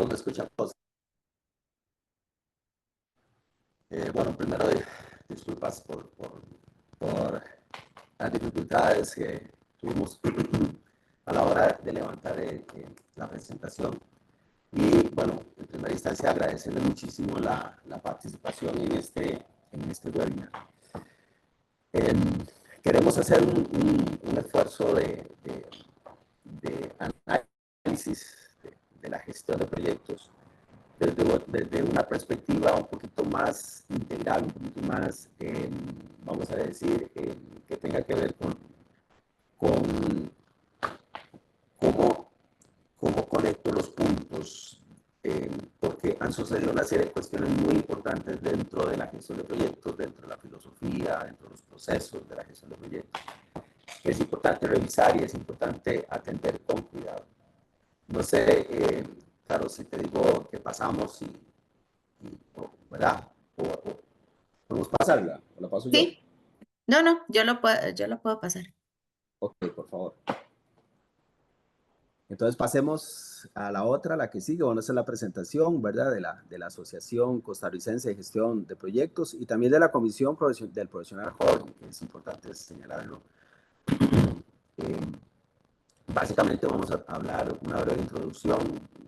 ¿me escuchamos? Bueno, primero disculpas por las dificultades que tuvimos a la hora de levantar la presentación. Y bueno, en primera instancia agradecerle muchísimo la participación en este webinar. Eh, Queremos hacer un esfuerzo de análisis de la gestión de proyectos desde una perspectiva un poquito más integral, un poquito más, vamos a decir, que tenga que ver con cómo conecto los puntos, porque han sucedido una serie de cuestiones muy importantes dentro de la gestión de proyectos, dentro de la filosofía, dentro de los procesos de la gestión de proyectos. Es importante revisar y es importante atender con cuidado. No sé, claro, si te digo que pasamos ¿verdad? ¿Podemos pasarla? ¿O la paso yo? Sí, no, yo lo puedo pasar. Ok, por favor. Entonces pasemos a la otra, la que sigue. Bueno, esa es la presentación, ¿verdad? De la Asociación Costarricense de Gestión de Proyectos y también de la Comisión del Profesional Joven, que es importante señalarlo. Eh, Básicamente vamos a hablar una breve introducción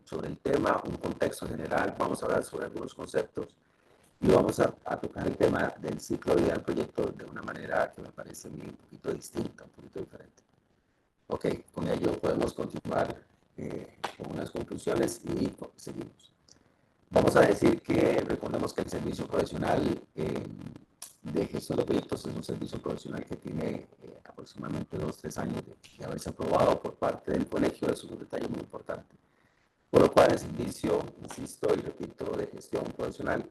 sobre el tema, un contexto general, vamos a hablar sobre algunos conceptos y vamos a tocar el tema del ciclo de vida del proyecto de una manera que me parece un poquito distinta, un poquito diferente. Ok, con ello podemos continuar con unas conclusiones y seguimos. Vamos a decir que recordemos que el servicio profesional de gestión de proyectos es un servicio profesional que tiene aproximadamente 2 o 3 años de haberse aprobado por parte del colegio. Eso es un detalle muy importante. Por lo cual el servicio, insisto y repito, de gestión profesional,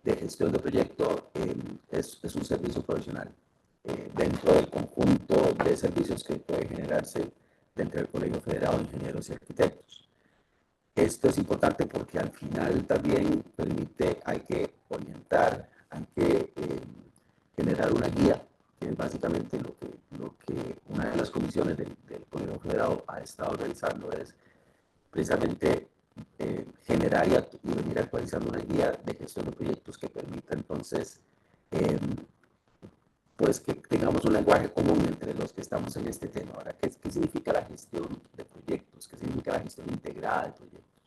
de gestión de proyecto, es un servicio profesional dentro del conjunto de servicios que puede generarse dentro del Colegio Federado de Ingenieros y Arquitectos. Esto es importante porque al final también permite, hay que orientar, hay que generar una guía, que es básicamente lo que una de las comisiones del Colegio Federado ha estado realizando, es precisamente generar y venir actualizando una guía de gestión de proyectos que permita entonces pues que tengamos un lenguaje común entre los que estamos en este tema. Ahora, ¿qué significa la gestión de proyectos? ¿Qué significa la gestión integrada de proyectos?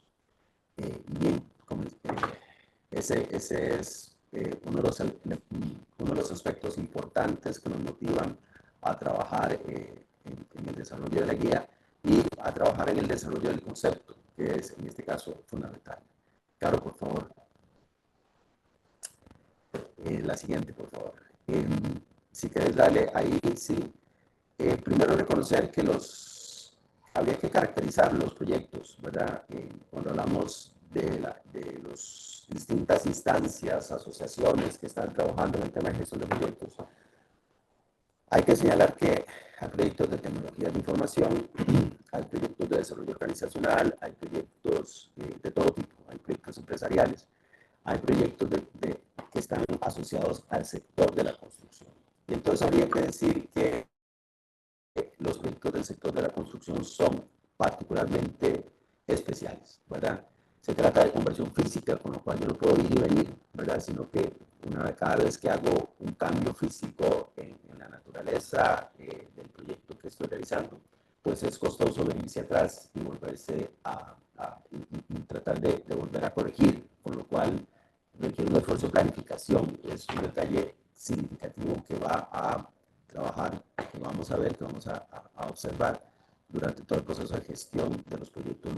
Bien, ese es uno de los aspectos importantes que nos motivan a trabajar en el desarrollo de la guía y a trabajar en el desarrollo del concepto, que es en este caso fundamental. Caro, por favor. La siguiente, por favor. Si quieres darle ahí, sí. Primero reconocer que habría que caracterizar los proyectos, ¿verdad? Cuando hablamos de las distintas instancias, asociaciones que están trabajando en el tema de gestión de proyectos, hay que señalar que hay proyectos de tecnología de información, hay proyectos de desarrollo organizacional, hay proyectos de todo tipo, hay proyectos empresariales, hay proyectos que están asociados al sector de la construcción. Y entonces habría que decir que los proyectos del sector de la construcción son particularmente especiales, ¿verdad? Se trata de conversión física, con lo cual yo no puedo ir y venir, ¿verdad? Sino que cada vez que hago un cambio físico en la naturaleza del proyecto que estoy realizando, pues es costoso venirse atrás y volverse y tratar de volver a corregir, con lo cual requiere un esfuerzo de planificación. Es un detalle significativo que va a trabajar, que vamos a ver, que vamos a observar durante todo el proceso de gestión de los proyectos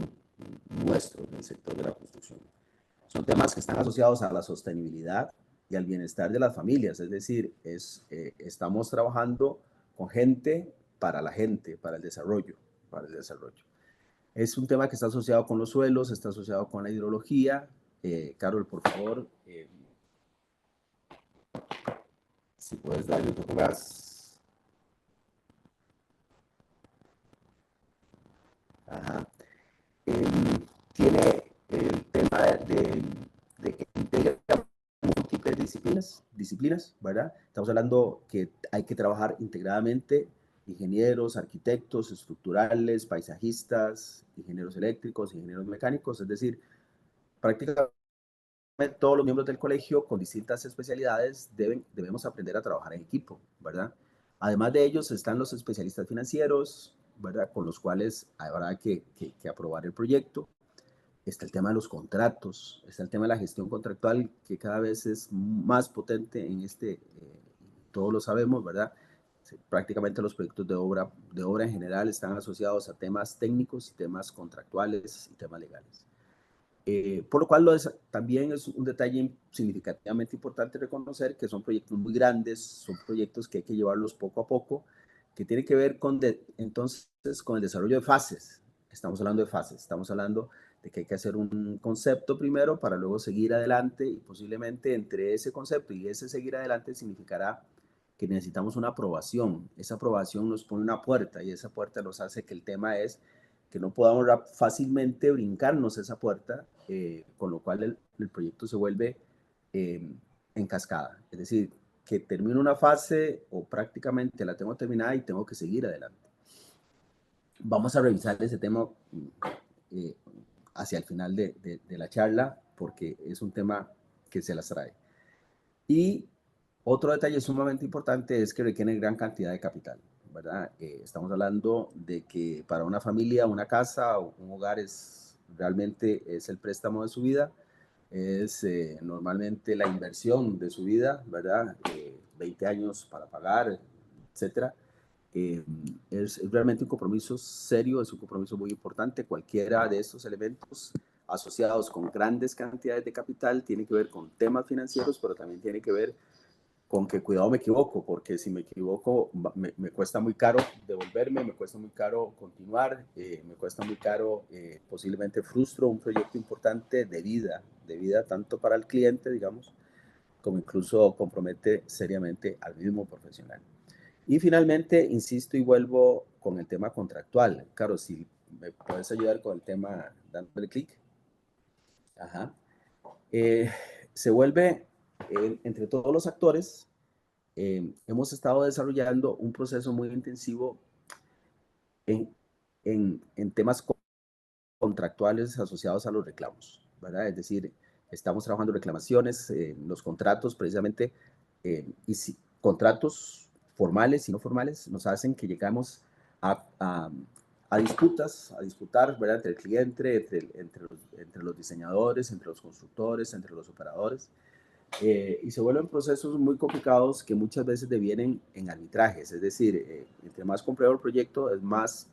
nuestros en el sector de la construcción. Son temas que están asociados a la sostenibilidad y al bienestar de las familias, es decir, estamos trabajando con gente, para el desarrollo, para el desarrollo. Es un tema que está asociado con los suelos, está asociado con la hidrología. Carol, por favor, si puedes darle un poco más. Ajá. Tiene el tema de que integra múltiples disciplinas, ¿verdad? Estamos hablando que hay que trabajar integradamente ingenieros, arquitectos, estructurales, paisajistas, ingenieros eléctricos, ingenieros mecánicos, es decir, prácticamente todos los miembros del colegio con distintas especialidades debemos aprender a trabajar en equipo, ¿verdad? Además de ellos están los especialistas financieros, ¿verdad? Con los cuales habrá que aprobar el proyecto. Está el tema de los contratos, está el tema de la gestión contractual, que cada vez es más potente en todos lo sabemos, ¿verdad? Prácticamente los proyectos de obra en general están asociados a temas técnicos y temas contractuales y temas legales. Por lo cual también es un detalle significativamente importante reconocer que son proyectos muy grandes, son proyectos que hay que llevarlos poco a poco, que tiene que ver entonces con el desarrollo de fases. Estamos hablando de fases, estamos hablando de que hay que hacer un concepto primero para luego seguir adelante, y posiblemente entre ese concepto y ese seguir adelante significará que necesitamos una aprobación. Esa aprobación nos pone una puerta, y esa puerta nos hace que el tema es que no podamos fácilmente brincarnos esa puerta, con lo cual el proyecto se vuelve en cascada. Es decir, que termino una fase o prácticamente la tengo terminada y tengo que seguir adelante. Vamos a revisar ese tema eh, hacia el final de la charla, porque es un tema que se las trae. Y otro detalle sumamente importante es que requiere gran cantidad de capital, ¿verdad? Estamos hablando de que para una familia, una casa o un hogar realmente es el préstamo de su vida, es normalmente la inversión de su vida, ¿verdad? 20 años para pagar, etcétera. Es realmente un compromiso serio, es un compromiso muy importante. Cualquiera de estos elementos asociados con grandes cantidades de capital tiene que ver con temas financieros, pero también tiene que ver con que cuidado me equivoco, porque si me equivoco me cuesta muy caro devolverme, me cuesta muy caro continuar, me cuesta muy caro, posiblemente frustro un proyecto importante de vida tanto para el cliente, digamos, como incluso compromete seriamente al mismo profesional. Y finalmente, insisto y vuelvo con el tema contractual. Caro, si me puedes ayudar con el tema dándole clic. Ajá. Se vuelve, entre todos los actores, hemos estado desarrollando un proceso muy intensivo en, en temas contractuales asociados a los reclamos, ¿verdad? Es decir, estamos trabajando reclamaciones, los contratos precisamente, contratos formales y no formales nos hacen que llegamos a disputas, a disputar, ¿verdad? Entre el cliente, entre los diseñadores, entre los constructores, entre los operadores. Y se vuelven procesos muy complicados que muchas veces devienen en arbitrajes, es decir, entre más complejo el proyecto, es más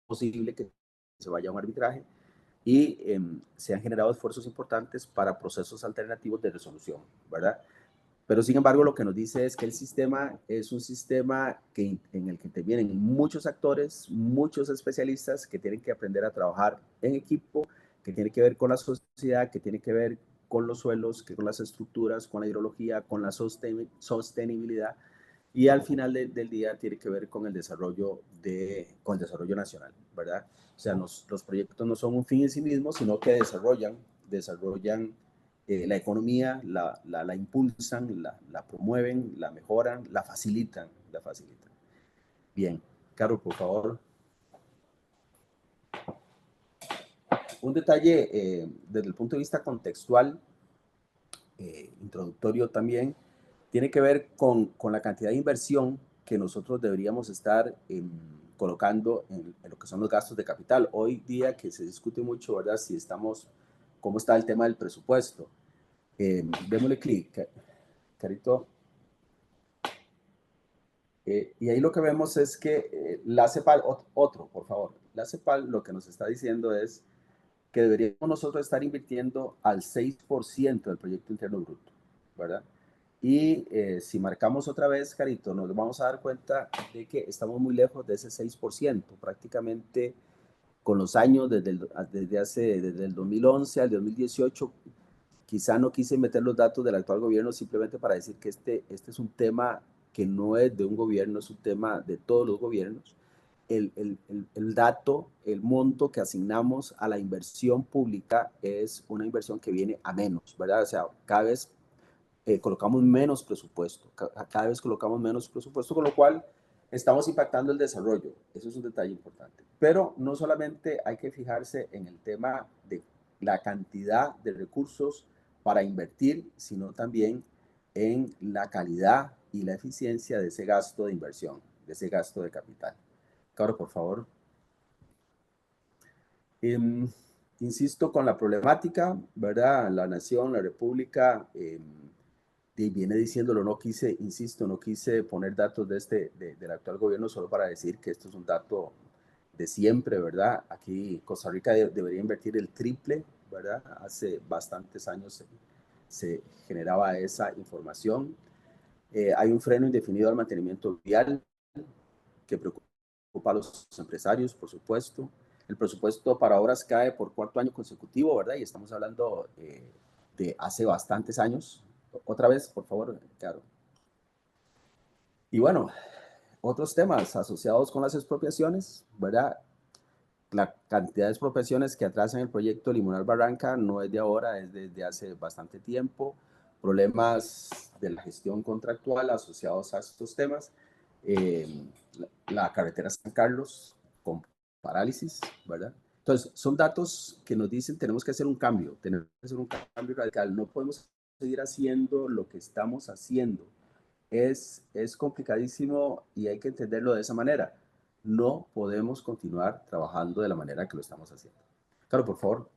posible que se vaya a un arbitraje, y se han generado esfuerzos importantes para procesos alternativos de resolución, ¿verdad? Pero sin embargo, lo que nos dice es que el sistema es un sistema en el que intervienen muchos actores, muchos especialistas que tienen que aprender a trabajar en equipo, que tiene que ver con la sociedad, que tiene que ver con los suelos, que con las estructuras, con la hidrología, con la sostenibilidad, y al final del día tiene que ver con el desarrollo nacional, ¿verdad? O sea, los proyectos no son un fin en sí mismos, sino que desarrollan la economía, la impulsan, la promueven, la mejoran, la facilitan, la facilitan. Bien, Carlos, por favor. Un detalle desde el punto de vista contextual, introductorio también, tiene que ver con la cantidad de inversión que nosotros deberíamos estar colocando en lo que son los gastos de capital. Hoy día que se discute mucho, ¿verdad? Cómo está el tema del presupuesto. Démosle clic, Carito. Y ahí lo que vemos es que la CEPAL, otro, por favor, la CEPAL lo que nos está diciendo es que deberíamos nosotros estar invirtiendo al 6% del Producto Interno Bruto, ¿verdad? Y si marcamos otra vez, Carito, nos vamos a dar cuenta de que estamos muy lejos de ese 6%, prácticamente con los años, desde el 2011 al 2018, quizá no quise meter los datos del actual gobierno simplemente para decir que este es un tema que no es de un gobierno, es un tema de todos los gobiernos. El dato, el monto que asignamos a la inversión pública es una inversión que viene a menos, ¿verdad? O sea, cada vez colocamos menos presupuesto, cada vez colocamos menos presupuesto, con lo cual estamos impactando el desarrollo. Eso es un detalle importante. Pero no solamente hay que fijarse en el tema de la cantidad de recursos para invertir, sino también en la calidad y la eficiencia de ese gasto de inversión, de ese gasto de capital. Caro, por favor. Insisto con la problemática, ¿verdad? La nación, la república, viene diciéndolo, no quise, insisto, no quise poner datos del actual gobierno solo para decir que esto es un dato de siempre, ¿verdad? Aquí Costa Rica debería invertir el triple, ¿verdad? Hace bastantes años se generaba esa información. Hay un freno indefinido al mantenimiento vial que preocupa a los empresarios, por supuesto. El presupuesto para obras cae por cuarto año consecutivo, ¿verdad? Y estamos hablando de hace bastantes años. Otra vez, por favor, claro. Y bueno, otros temas asociados con las expropiaciones, ¿verdad? La cantidad de expropiaciones que atrasan el proyecto Limonar Barranca no es de ahora, es desde hace bastante tiempo. Problemas de la gestión contractual asociados a estos temas. La carretera San Carlos con parálisis, ¿verdad? Entonces, son datos que nos dicen tenemos que hacer un cambio, tenemos que hacer un cambio radical. No podemos seguir haciendo lo que estamos haciendo. Es complicadísimo y hay que entenderlo de esa manera. No podemos continuar trabajando de la manera que lo estamos haciendo. Claro, por favor.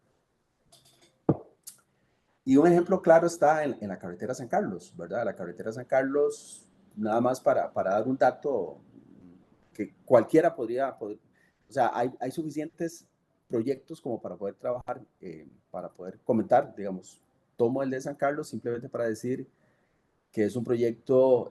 Y un ejemplo claro está en la carretera San Carlos, ¿verdad? La carretera San Carlos, nada más para dar un dato que cualquiera podría, o sea, hay suficientes proyectos como para poder trabajar, para poder comentar, digamos, tomo el de San Carlos simplemente para decir que es un proyecto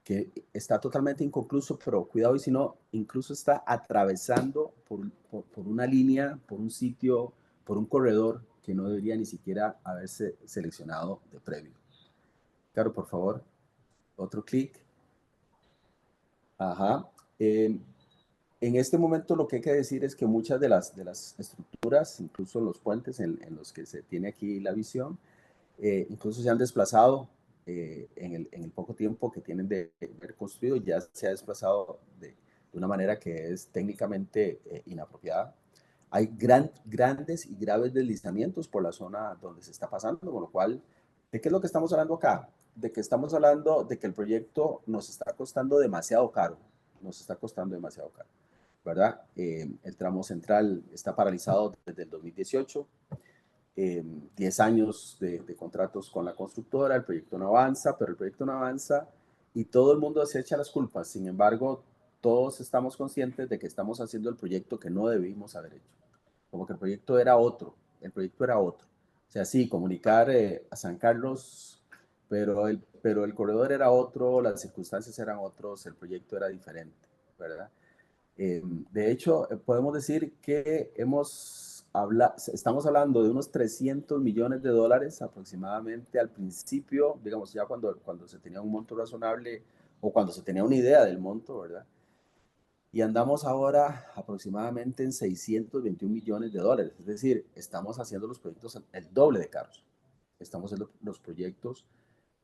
que está totalmente inconcluso, pero cuidado y si no, incluso está atravesando por una línea, por un sitio, por un corredor que no debería ni siquiera haberse seleccionado de previo. Claro, por favor, otro clic. Ajá. En este momento lo que hay que decir es que muchas de las estructuras, incluso los puentes en los que se tiene aquí la visión, incluso se han desplazado en el poco tiempo que tienen de haber construido, ya se ha desplazado de una manera que es técnicamente inapropiada. Hay grandes y graves deslizamientos por la zona donde se está pasando, con lo cual, ¿de qué es lo que estamos hablando acá? De que estamos hablando de que el proyecto nos está costando demasiado caro, nos está costando demasiado caro, ¿verdad? El tramo central está paralizado desde el 2018, 10 años de contratos con la constructora, el proyecto no avanza, pero el proyecto no avanza y todo el mundo se echa las culpas. Sin embargo, todos estamos conscientes de que estamos haciendo el proyecto que no debimos haber hecho. Como que el proyecto era otro, el proyecto era otro. O sea, sí, comunicar a San Carlos, pero el corredor era otro, las circunstancias eran otros, el proyecto era diferente, ¿verdad? De hecho, podemos decir que estamos hablando de unos 300 millones de dólares aproximadamente al principio, digamos, ya cuando se tenía un monto razonable o cuando se tenía una idea del monto, ¿verdad? Y andamos ahora aproximadamente en 621 millones de dólares. Es decir, estamos haciendo los proyectos el doble de caros. Estamos haciendo los proyectos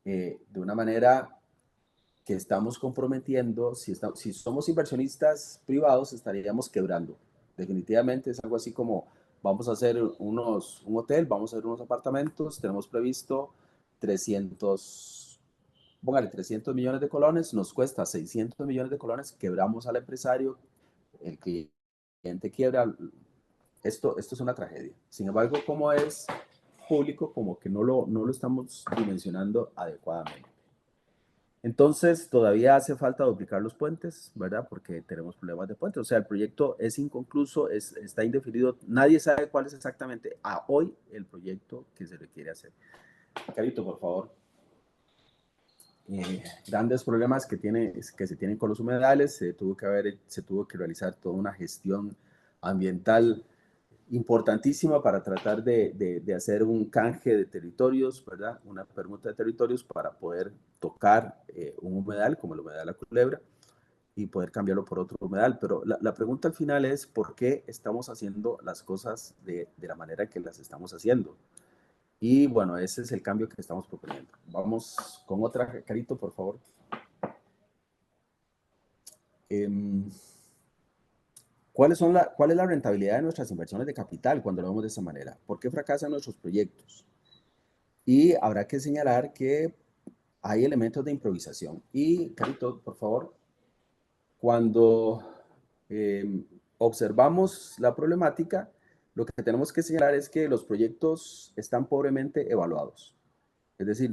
de una manera que estamos comprometiendo, si somos inversionistas privados, estaríamos quebrando. Definitivamente es algo así como, vamos a hacer un hotel, vamos a hacer unos apartamentos, tenemos previsto 300, póngale 300 millones de colones, nos cuesta 600 millones de colones, quebramos al empresario, el cliente quiebra, esto es una tragedia. Sin embargo, como es público, como que no lo estamos dimensionando adecuadamente. Entonces, todavía hace falta duplicar los puentes, ¿verdad? Porque tenemos problemas de puentes. O sea, el proyecto es inconcluso, está indefinido. Nadie sabe cuál es exactamente a hoy el proyecto que se requiere hacer. Carito, por favor. Grandes problemas que se tienen con los humedales. Se tuvo que realizar toda una gestión ambiental importantísima para tratar de hacer un canje de territorios, ¿verdad? Una permuta de territorios para poder tocar un humedal como el humedal La Culebra y poder cambiarlo por otro humedal. Pero la pregunta al final es, ¿por qué estamos haciendo las cosas de la manera que las estamos haciendo? Y bueno, ese es el cambio que estamos proponiendo. Vamos con otra, Carito, por favor. ¿Cuál es la rentabilidad de nuestras inversiones de capital cuando lo vemos de esa manera? ¿Por qué fracasan nuestros proyectos? Y habrá que señalar que hay elementos de improvisación. Y, Carito, por favor, cuando observamos la problemática, lo que tenemos que señalar es que los proyectos están pobremente evaluados. Es decir,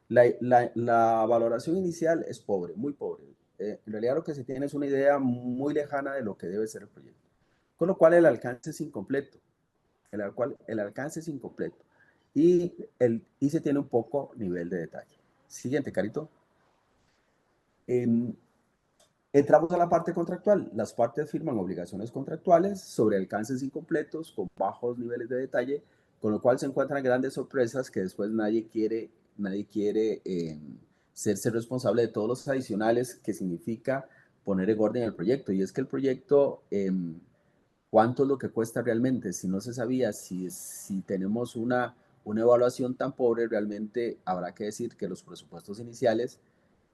la valoración inicial es pobre, muy pobre. En realidad lo que se tiene es una idea muy lejana de lo que debe ser el proyecto. Con lo cual el alcance es incompleto. El alcance es incompleto. Y se tiene un poco nivel de detalle. Siguiente, Carito. Entramos a la parte contractual. Las partes firman obligaciones contractuales sobre alcances incompletos con bajos niveles de detalle, con lo cual se encuentran grandes sorpresas que después nadie quiere serse responsable de todos los adicionales que significa poner en orden el proyecto. Y es que el proyecto, ¿cuánto es lo que cuesta realmente? Si no se sabía, si tenemos una evaluación tan pobre, realmente habrá que decir que los presupuestos iniciales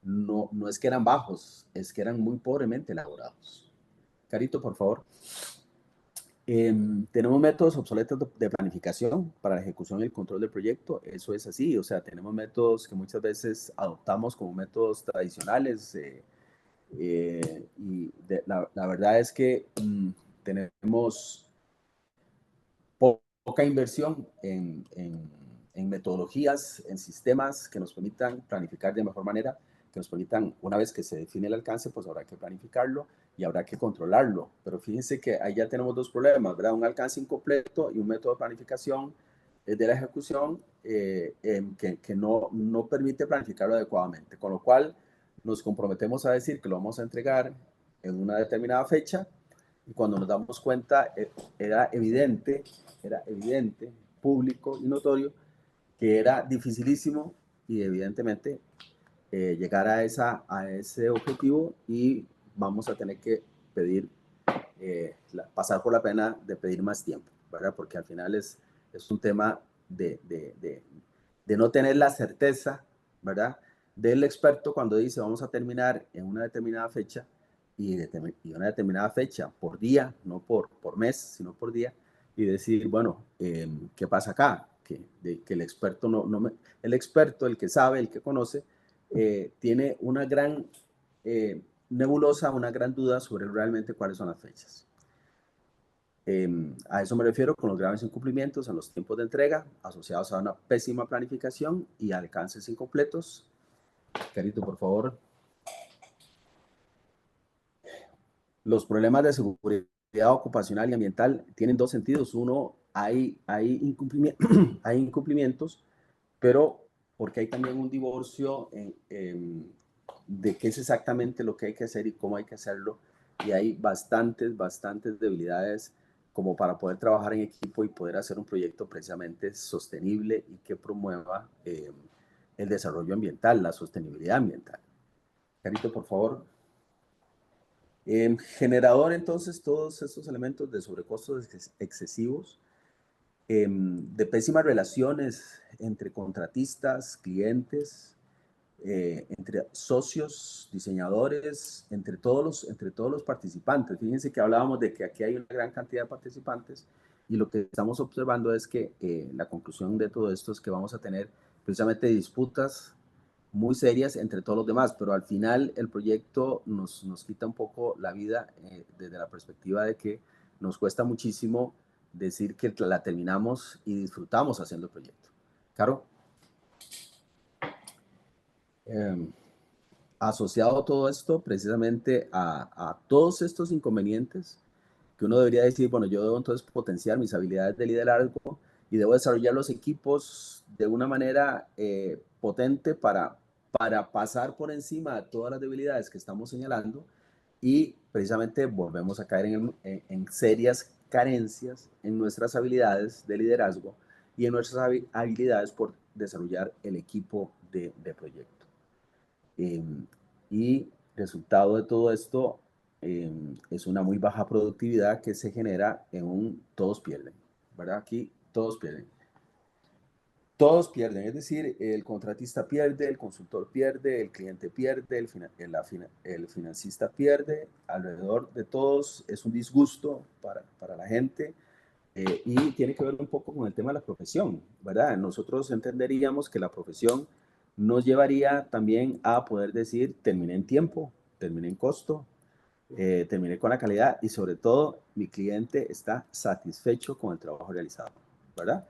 no es que eran bajos, es que eran muy pobremente elaborados. Carito, por favor. Tenemos métodos obsoletos de planificación para la ejecución y el control del proyecto. Eso es así, o sea, tenemos métodos que muchas veces adoptamos como métodos tradicionales la verdad es que tenemos poca inversión en metodologías, en sistemas que nos permitan planificar de mejor manera, que nos permitan, una vez que se define el alcance, pues habrá que planificarlo y habrá que controlarlo. Pero fíjense que ahí ya tenemos dos problemas, ¿verdad? Un alcance incompleto y un método de planificación de la ejecución que no permite planificarlo adecuadamente. Con lo cual, nos comprometemos a decir que lo vamos a entregar en una determinada fecha y cuando nos damos cuenta era evidente, público y notorio, que era dificilísimo y evidentemente llegar a ese objetivo y vamos a tener que pedir, pasar por la pena de pedir más tiempo, ¿verdad? Porque al final es un tema de no tener la certeza, ¿verdad? Del experto cuando dice vamos a terminar en una determinada fecha y una determinada fecha por día, no por mes, sino por día, y decir, bueno, ¿qué pasa acá? Que el experto el experto, el que sabe, el que conoce, tiene una gran nebulosa, una gran duda sobre realmente cuáles son las fechas. A eso me refiero con los graves incumplimientos en los tiempos de entrega asociados a una pésima planificación y alcances incompletos. Carito, por favor. Los problemas de seguridad ocupacional y ambiental tienen dos sentidos. Uno, hay incumplimientos, pero porque hay también un divorcio de qué es exactamente lo que hay que hacer y cómo hay que hacerlo. Y hay bastantes debilidades como para poder trabajar en equipo y poder hacer un proyecto precisamente sostenible y que promueva el desarrollo ambiental, la sostenibilidad ambiental. Carito, por favor. Generador, entonces, todos estos elementos de sobrecostos excesivos, de pésimas relaciones entre contratistas, clientes, entre socios, diseñadores, entre todos los participantes. Fíjense que hablábamos de que aquí hay una gran cantidad de participantes y lo que estamos observando es que la conclusión de todo esto es que vamos a tener precisamente disputas muy serias entre todos los demás, pero al final el proyecto nos quita un poco la vida desde la perspectiva de que nos cuesta muchísimo decir que la terminamos y disfrutamos haciendo el proyecto. Caro. Asociado todo esto precisamente a todos estos inconvenientes que uno debería decir, bueno, yo debo entonces potenciar mis habilidades de liderazgo y debo desarrollar los equipos de una manera potente para pasar por encima de todas las debilidades que estamos señalando y precisamente volvemos a caer en serias carencias en nuestras habilidades de liderazgo y en nuestras habilidades por desarrollar el equipo de proyecto. Y resultado de todo esto es una muy baja productividad que se genera en todos pierden, ¿verdad? Aquí todos pierden. Todos pierden, es decir, el contratista pierde, el consultor pierde, el cliente pierde, el financista pierde, alrededor de todos es un disgusto para la gente. Y tiene que ver un poco con el tema de la profesión, ¿verdad? Nosotros entenderíamos que la profesión nos llevaría también a poder decir, terminé en tiempo, terminé en costo, terminé con la calidad y sobre todo mi cliente está satisfecho con el trabajo realizado, ¿verdad?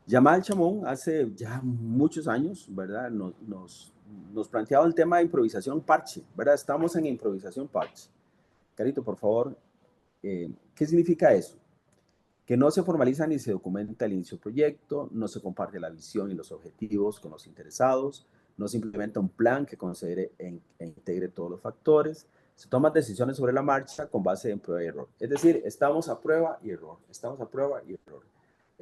Yamal Chamón hace ya muchos años, ¿verdad? Nos planteaba el tema de improvisación parche, ¿verdad? Estamos en improvisación parche. Carito, por favor, ¿qué significa eso? Que no se formaliza ni se documenta el inicio del proyecto, no se comparte la visión y los objetivos con los interesados, no se implementa un plan que considere e integre todos los factores, se toman decisiones sobre la marcha con base en prueba y error. Es decir, estamos a prueba y error, estamos a prueba y error.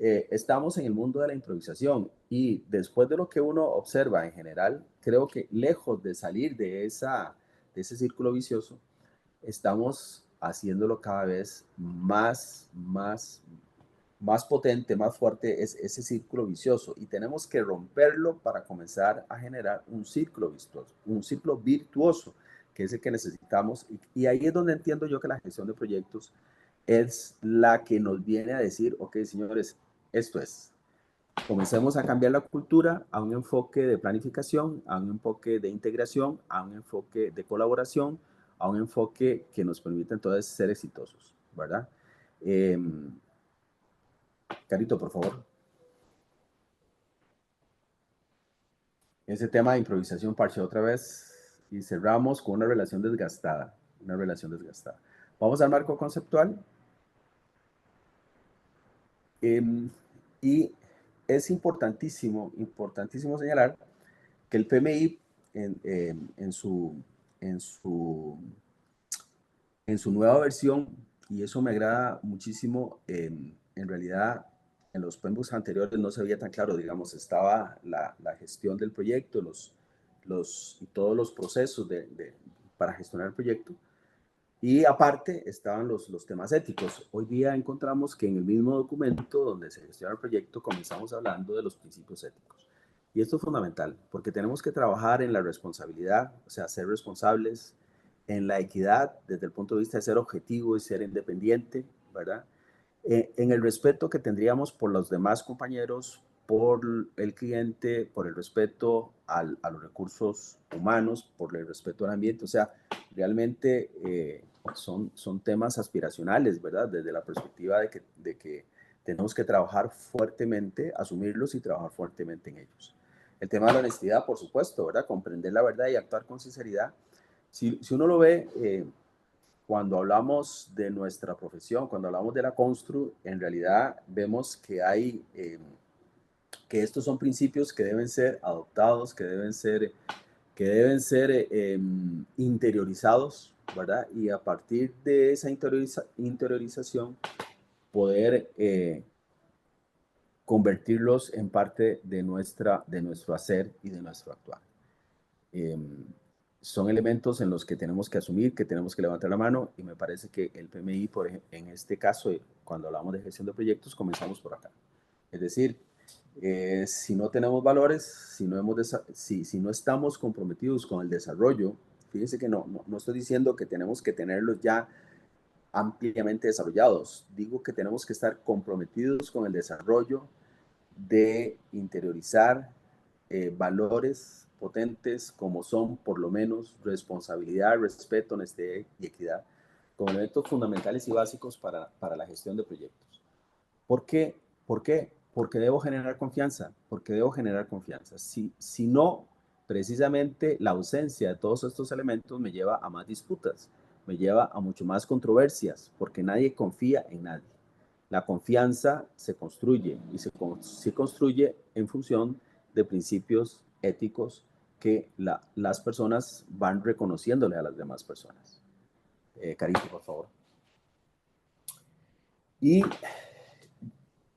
Estamos en el mundo de la improvisación y después de lo que uno observa en general, creo que lejos de salir de ese círculo vicioso, estamos haciéndolo cada vez más potente, más fuerte es ese círculo vicioso y tenemos que romperlo para comenzar a generar un círculo virtuoso, que es el que necesitamos. Y ahí es donde entiendo yo que la gestión de proyectos es la que nos viene a decir, ok, señores, esto es. Comencemos a cambiar la cultura a un enfoque de planificación, a un enfoque de integración, a un enfoque de colaboración, a un enfoque que nos permita entonces ser exitosos, ¿verdad? Carito, por favor. Ese tema de improvisación parche otra vez y cerramos con una relación desgastada. Una relación desgastada. Vamos al marco conceptual. Y es importantísimo señalar que el PMI en su nueva versión, y eso me agrada muchísimo, en realidad en los PMBOKs anteriores no se veía tan claro, digamos, estaba la gestión del proyecto y todos los procesos para gestionar el proyecto, y aparte estaban los temas éticos. Hoy día encontramos que en el mismo documento donde se gestiona el proyecto comenzamos hablando de los principios éticos. Y esto es fundamental, porque tenemos que trabajar en la responsabilidad, o sea, ser responsables, en la equidad desde el punto de vista de ser objetivo y ser independiente, ¿verdad? En el respeto que tendríamos por los demás compañeros, por el cliente, por el respeto a los recursos humanos, por el respeto al ambiente. O sea, realmente son temas aspiracionales, ¿verdad? Desde la perspectiva de que tenemos que trabajar fuertemente, asumirlos y trabajar fuertemente en ellos. El tema de la honestidad, por supuesto, ¿verdad? Comprender la verdad y actuar con sinceridad. Si uno lo ve, cuando hablamos de nuestra profesión, cuando hablamos de la constru, en realidad vemos que estos son principios que deben ser adoptados, que deben ser interiorizados, ¿verdad? Y a partir de esa interiorización poder convertirlos en parte de nuestro hacer y de nuestro actuar. Son elementos en los que tenemos que asumir, que tenemos que levantar la mano, y me parece que el PMI, en este caso, cuando hablamos de gestión de proyectos, comenzamos por acá. Es decir, si no tenemos valores, si no estamos comprometidos con el desarrollo, fíjense que no estoy diciendo que tenemos que tenerlos ya ampliamente desarrollados, digo que tenemos que estar comprometidos con el desarrollo de interiorizar valores potentes como son por lo menos responsabilidad, respeto, honestidad y equidad como elementos fundamentales y básicos para la gestión de proyectos. ¿Por qué? ¿Por qué? Porque debo generar confianza, porque debo generar confianza. Si no, precisamente la ausencia de todos estos elementos me lleva a más disputas, me lleva a mucho más controversias, porque nadie confía en nadie. La confianza se construye y se construye en función de principios éticos que las personas van reconociéndole a las demás personas. Carito, por favor. Y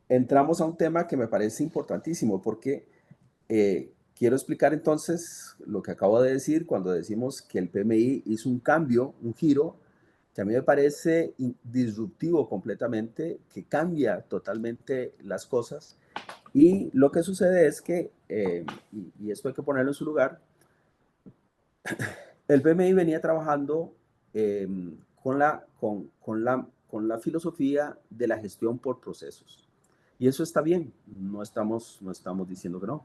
entramos a un tema que me parece importantísimo porque quiero explicar entonces lo que acabo de decir cuando decimos que el PMI hizo un cambio, un giro que a mí me parece disruptivo completamente, que cambia totalmente las cosas. Y lo que sucede es que, y esto hay que ponerlo en su lugar, el PMI venía trabajando con la filosofía de la gestión por procesos. Y eso está bien, no estamos diciendo que no.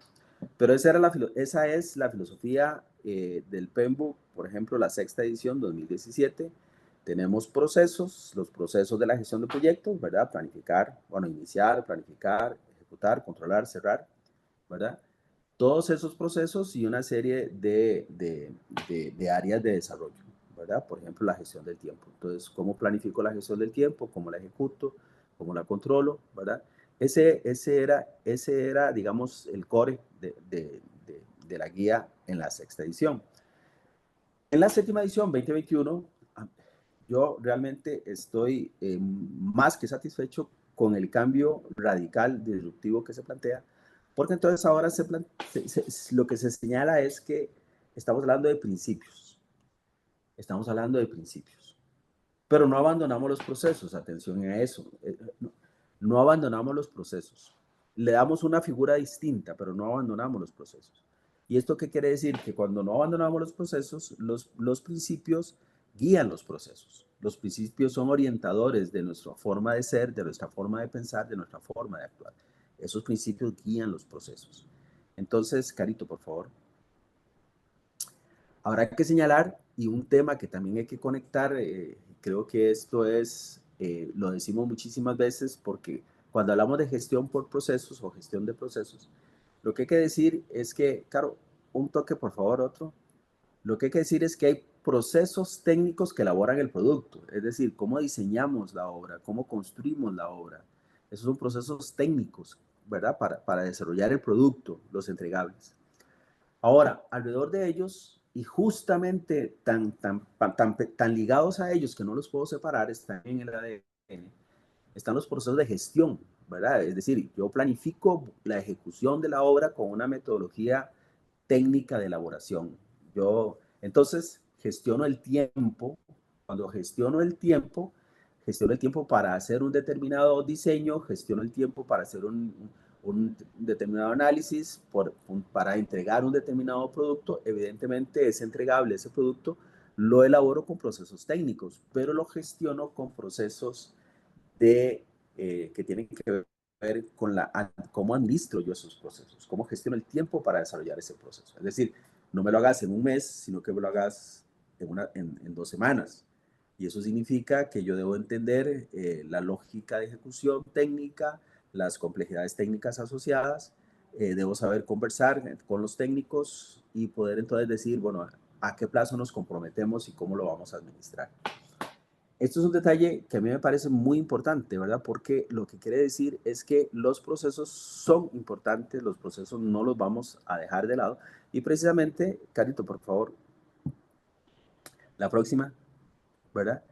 Pero esa es la filosofía del PMBOK, por ejemplo, la sexta edición 2017. Tenemos procesos, los procesos de la gestión de proyectos, ¿verdad? Planificar, bueno, iniciar, planificar, ejecutar, controlar, cerrar, ¿verdad? Todos esos procesos y una serie de áreas de desarrollo, ¿verdad? Por ejemplo, la gestión del tiempo. Entonces, ¿cómo planifico la gestión del tiempo? ¿Cómo la ejecuto? ¿Cómo la controlo? ¿Verdad? Ese era digamos, el core de la guía en la sexta edición. En la séptima edición, 2021, yo realmente estoy más que satisfecho con el cambio radical, disruptivo que se plantea, porque entonces ahora lo que se señala es que estamos hablando de principios, estamos hablando de principios, pero no abandonamos los procesos, atención a eso, no abandonamos los procesos, le damos una figura distinta, pero no abandonamos los procesos. ¿Y esto qué quiere decir? Que cuando no abandonamos los procesos, los principios guían los procesos. Los principios son orientadores de nuestra forma de ser, de nuestra forma de pensar, de nuestra forma de actuar. Esos principios guían los procesos. Entonces, Carito, por favor. Habrá que señalar, y un tema que también hay que conectar, creo que esto es, lo decimos muchísimas veces, porque cuando hablamos de gestión por procesos o gestión de procesos, lo que hay que decir es que, claro, un toque, por favor, otro. Lo que hay que decir es que hay procesos técnicos que elaboran el producto, es decir, cómo diseñamos la obra, cómo construimos la obra. Esos son procesos técnicos, ¿verdad? Para desarrollar el producto, los entregables. Ahora, alrededor de ellos, y justamente tan ligados a ellos que no los puedo separar, están en el ADN, están los procesos de gestión, ¿verdad? Es decir, yo planifico la ejecución de la obra con una metodología técnica de elaboración. Entonces, gestiono el tiempo. Cuando gestiono el tiempo para hacer un determinado diseño, gestiono el tiempo para hacer un determinado análisis, para entregar un determinado producto. Evidentemente es entregable ese producto, lo elaboro con procesos técnicos, pero lo gestiono con procesos que tienen que ver con cómo administro yo esos procesos, cómo gestiono el tiempo para desarrollar ese proceso. Es decir, no me lo hagas en un mes, sino que me lo hagas en 2 semanas. Y eso significa que yo debo entender la lógica de ejecución técnica, las complejidades técnicas asociadas, debo saber conversar con los técnicos y poder entonces decir, bueno, a qué plazo nos comprometemos y cómo lo vamos a administrar. Esto es un detalle que a mí me parece muy importante, ¿verdad? Porque lo que quiere decir es que los procesos son importantes, los procesos no los vamos a dejar de lado. Y precisamente, Carito, por favor, la próxima, ¿verdad?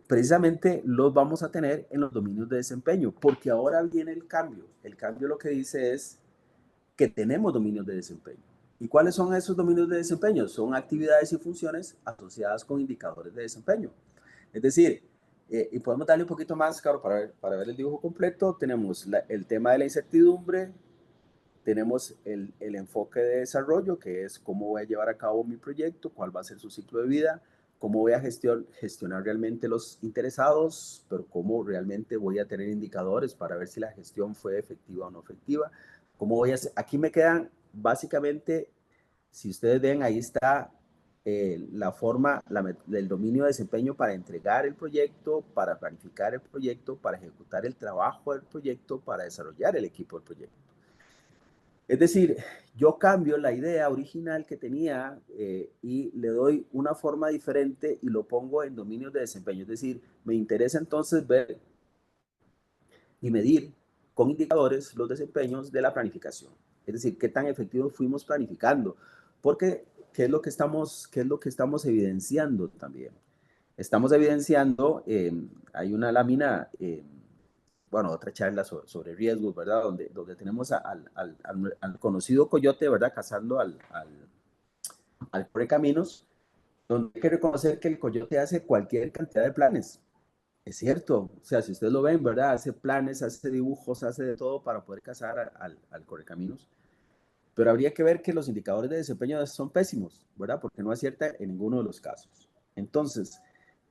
Precisamente los vamos a tener en los dominios de desempeño, porque ahora viene el cambio. El cambio lo que dice es que tenemos dominios de desempeño. ¿Y cuáles son esos dominios de desempeño? Son actividades y funciones asociadas con indicadores de desempeño. Es decir, y podemos darle un poquito más, claro, para ver el dibujo completo. Tenemos el tema de la incertidumbre, tenemos el enfoque de desarrollo, que es cómo voy a llevar a cabo mi proyecto, cuál va a ser su ciclo de vida, cómo voy a gestionar realmente los interesados, pero cómo realmente voy a tener indicadores para ver si la gestión fue efectiva o no efectiva. Cómo voy a hacer. Aquí me quedan básicamente, si ustedes ven, ahí está la forma, el dominio de desempeño para entregar el proyecto, para planificar el proyecto, para ejecutar el trabajo del proyecto, para desarrollar el equipo del proyecto. Es decir, yo cambio la idea original que tenía y le doy una forma diferente y lo pongo en dominios de desempeño. Es decir, me interesa entonces ver y medir con indicadores los desempeños de la planificación. Es decir, qué tan efectivos fuimos planificando. Porque, qué es lo que estamos evidenciando también? Estamos evidenciando, hay una lámina, bueno, otra charla sobre riesgos, ¿verdad? Donde tenemos al conocido coyote, ¿verdad? Cazando al correcaminos. donde hay que reconocer que el coyote hace cualquier cantidad de planes. Es cierto, o sea, si ustedes lo ven, ¿verdad? Hace planes, hace dibujos, hace de todo para poder cazar al correcaminos. Pero habría que ver que los indicadores de desempeño son pésimos, ¿verdad? Porque no acierta en ninguno de los casos. Entonces,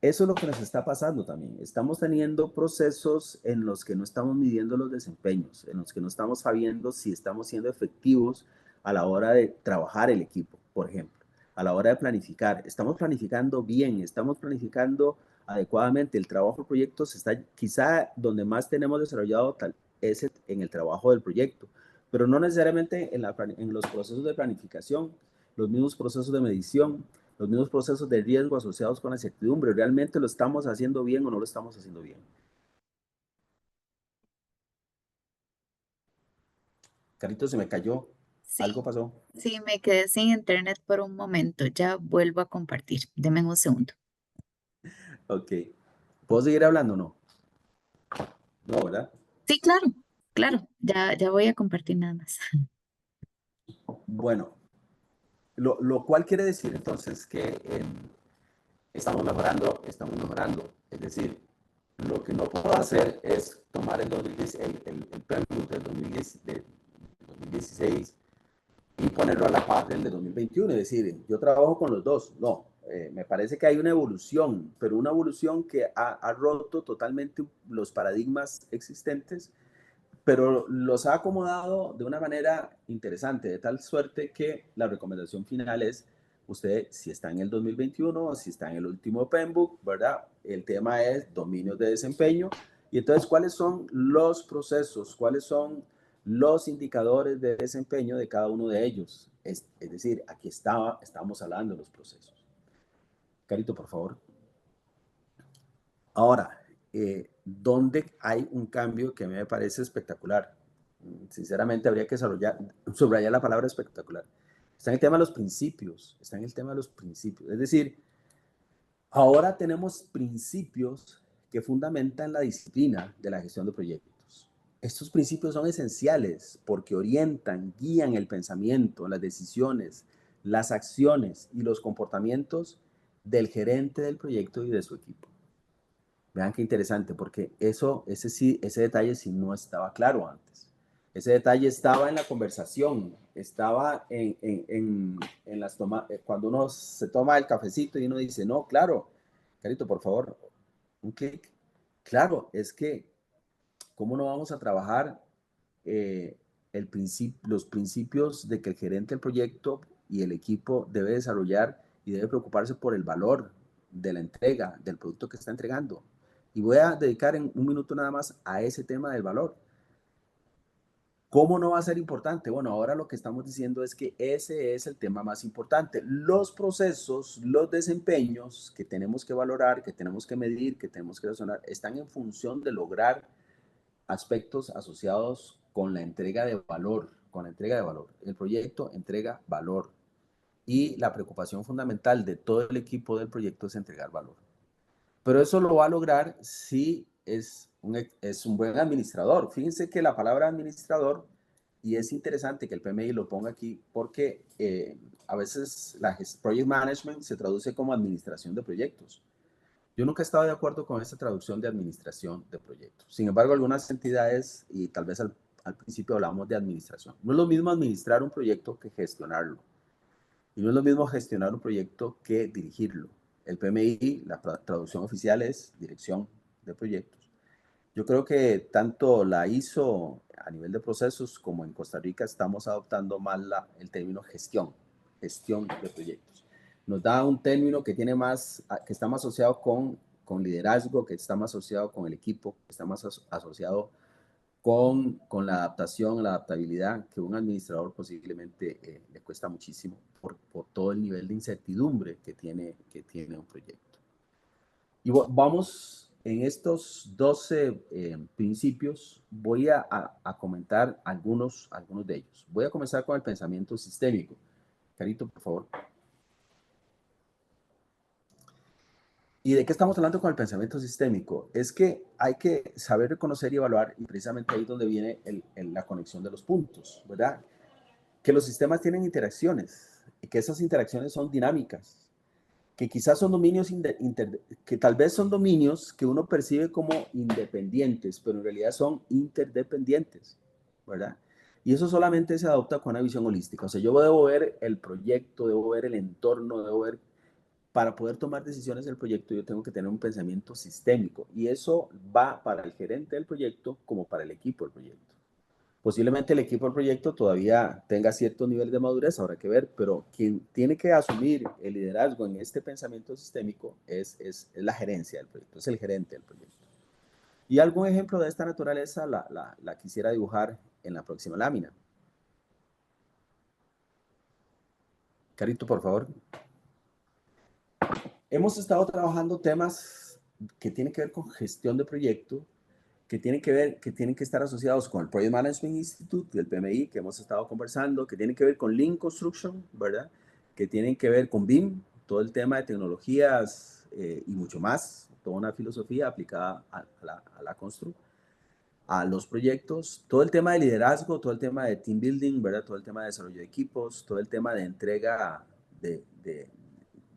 eso es lo que nos está pasando también. Estamos teniendo procesos en los que no estamos midiendo los desempeños, en los que no estamos sabiendo si estamos siendo efectivos a la hora de trabajar el equipo, por ejemplo, a la hora de planificar. Estamos planificando bien, estamos planificando adecuadamente. El trabajo de proyectos está quizá donde más tenemos desarrollado es en el trabajo del proyecto, pero no necesariamente en los procesos de planificación, los mismos procesos de medición, los mismos procesos de riesgo asociados con la incertidumbre. ¿Realmente lo estamos haciendo bien o no lo estamos haciendo bien? Carito, se me cayó. Sí, ¿Algo pasó? sí, me quedé sin internet por un momento. Ya vuelvo a compartir. Deme un segundo. Ok. ¿Puedo seguir hablando o no? No, ¿verdad? Sí, claro, claro. Ya voy a compartir nada más. Bueno, lo cual quiere decir entonces que estamos mejorando, estamos mejorando. Es decir, lo que no puedo hacer es tomar el 2010, el Pembroke del 2010, de 2016 y ponerlo a la par del de 2021. Es decir, yo trabajo con los dos. No, me parece que hay una evolución, pero una evolución que ha roto totalmente los paradigmas existentes, pero los ha acomodado de una manera interesante, de tal suerte que la recomendación final es, usted si está en el 2021, si está en el último PMBOK, ¿verdad? El tema es dominios de desempeño. Y entonces, ¿cuáles son los procesos? ¿Cuáles son los indicadores de desempeño de cada uno de ellos? Es decir, aquí estamos hablando de los procesos. Carito, por favor. Ahora, ¿dónde hay un cambio que a mí me parece espectacular? Sinceramente, habría que subrayar la palabra espectacular. Está en el tema de los principios, está en el tema de los principios. Es decir, ahora tenemos principios que fundamentan la disciplina de la gestión de proyectos. Estos principios son esenciales porque orientan, guían el pensamiento, las decisiones, las acciones y los comportamientos del gerente del proyecto y de su equipo. Vean qué interesante, porque ese detalle sí no estaba claro antes. Ese detalle estaba en la conversación, estaba en las cuando uno se toma el cafecito y uno dice, no, claro, Carito, por favor, un clic. Claro, es que, ¿cómo no vamos a trabajar eh, los principios de que el gerente del proyecto y el equipo debe desarrollar y debe preocuparse por el valor de la entrega del producto que está entregando? Y voy a dedicar en un minuto nada más a ese tema del valor. ¿Cómo no va a ser importante? Bueno, ahora lo que estamos diciendo es que ese es el tema más importante. Los procesos, los desempeños que tenemos que valorar, que tenemos que medir, que tenemos que razonar, están en función de lograr aspectos asociados con la entrega de valor, con la entrega de valor. El proyecto entrega valor y la preocupación fundamental de todo el equipo del proyecto es entregar valor. Pero eso lo va a lograr si es un buen administrador. Fíjense que la palabra administrador, y es interesante que el PMI lo ponga aquí, porque a veces la Project Management se traduce como administración de proyectos. Yo nunca he estado de acuerdo con esta traducción de administración de proyectos. Sin embargo, algunas entidades, y tal vez al principio hablamos de administración, no es lo mismo administrar un proyecto que gestionarlo. Y no es lo mismo gestionar un proyecto que dirigirlo. El PMI, la traducción oficial es Dirección de Proyectos. Yo creo que tanto la ISO a nivel de procesos como en Costa Rica estamos adoptando más el término gestión de proyectos. Nos da un término que tiene más, que está más asociado con liderazgo, que está más asociado con el equipo, que está más asociado con la adaptación, la adaptabilidad que un administrador posiblemente le cuesta muchísimo por todo el nivel de incertidumbre que tiene un proyecto. Y vamos, en estos 12 principios, voy a comentar algunos de ellos. Voy a comenzar con el pensamiento sistémico. Carito, por favor. ¿Y de qué estamos hablando con el pensamiento sistémico? Es que hay que saber reconocer y evaluar, y precisamente ahí es donde viene la conexión de los puntos, ¿verdad? Que los sistemas tienen interacciones y que esas interacciones son dinámicas, que quizás son dominios, que tal vez son dominios que uno percibe como independientes, pero en realidad son interdependientes, ¿verdad? Y eso solamente se adopta con una visión holística. O sea, yo debo ver el proyecto, debo ver el entorno, debo ver, para poder tomar decisiones del proyecto, yo tengo que tener un pensamiento sistémico. Y eso va para el gerente del proyecto como para el equipo del proyecto. Posiblemente el equipo del proyecto todavía tenga ciertos niveles de madurez, habrá que ver, pero quien tiene que asumir el liderazgo en este pensamiento sistémico es la gerencia del proyecto, es el gerente del proyecto. Y algún ejemplo de esta naturaleza la quisiera dibujar en la próxima lámina. Carito, por favor. Hemos estado trabajando temas que tienen que ver con gestión de proyecto, que tienen que estar asociados con el Project Management Institute, del PMI, que hemos estado conversando, que tienen que ver con Lean Construction, ¿verdad? Que tienen que ver con BIM, todo el tema de tecnologías y mucho más, toda una filosofía aplicada a la constru, a los proyectos, todo el tema de liderazgo, todo el tema de team building, ¿verdad? Todo el tema de desarrollo de equipos, todo el tema de entrega del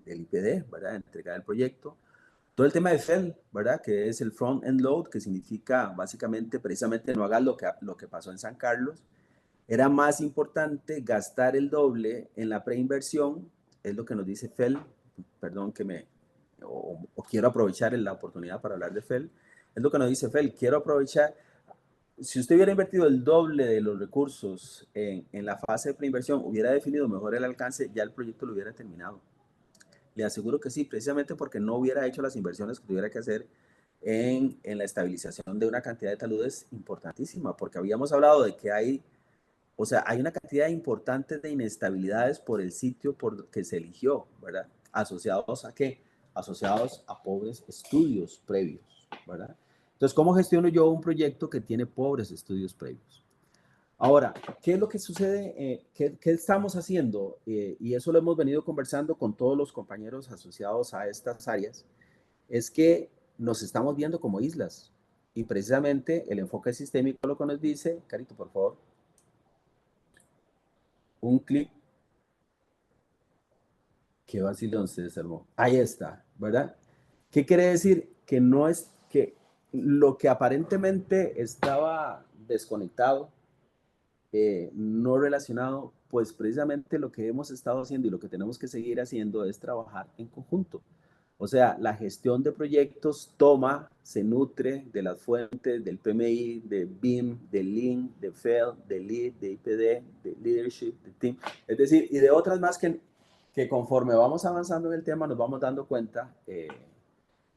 IPD, ¿verdad? Entrega del proyecto. Todo el tema de FEL, ¿verdad? Que es el Front End Load, que significa básicamente precisamente no hagas lo que pasó en San Carlos. Era más importante gastar el doble en la preinversión, es lo que nos dice FEL, perdón que o quiero aprovechar la oportunidad para hablar de FEL, es lo que nos dice FEL, quiero aprovechar, si usted hubiera invertido el doble de los recursos en la fase de preinversión, hubiera definido mejor el alcance, ya el proyecto lo hubiera terminado. Le aseguro que sí, precisamente porque no hubiera hecho las inversiones que tuviera que hacer en la estabilización de una cantidad de taludes importantísima, porque habíamos hablado de que hay, o sea, hay una cantidad importante de inestabilidades por el sitio por que se eligió, ¿verdad? ¿Asociados a qué? Asociados a pobres estudios previos, ¿verdad? Entonces, ¿cómo gestiono yo un proyecto que tiene pobres estudios previos? Ahora, ¿qué es lo que sucede? ¿Qué estamos haciendo? Y eso lo hemos venido conversando con todos los compañeros asociados a estas áreas, es que nos estamos viendo como islas. Y precisamente el enfoque sistémico lo que nos dice, Carito, por favor, un clic, que vacilón se desarmó. Ahí está, ¿verdad? ¿Qué quiere decir? Que no es que lo que aparentemente estaba desconectado, no relacionado, pues precisamente lo que hemos estado haciendo y lo que tenemos que seguir haciendo es trabajar en conjunto. O sea, la gestión de proyectos se nutre de las fuentes del PMI, de BIM, de Lean, de FEL, de LEAD, de IPD, de Leadership, de Team. Es decir, y de otras más que conforme vamos avanzando en el tema nos vamos dando cuenta.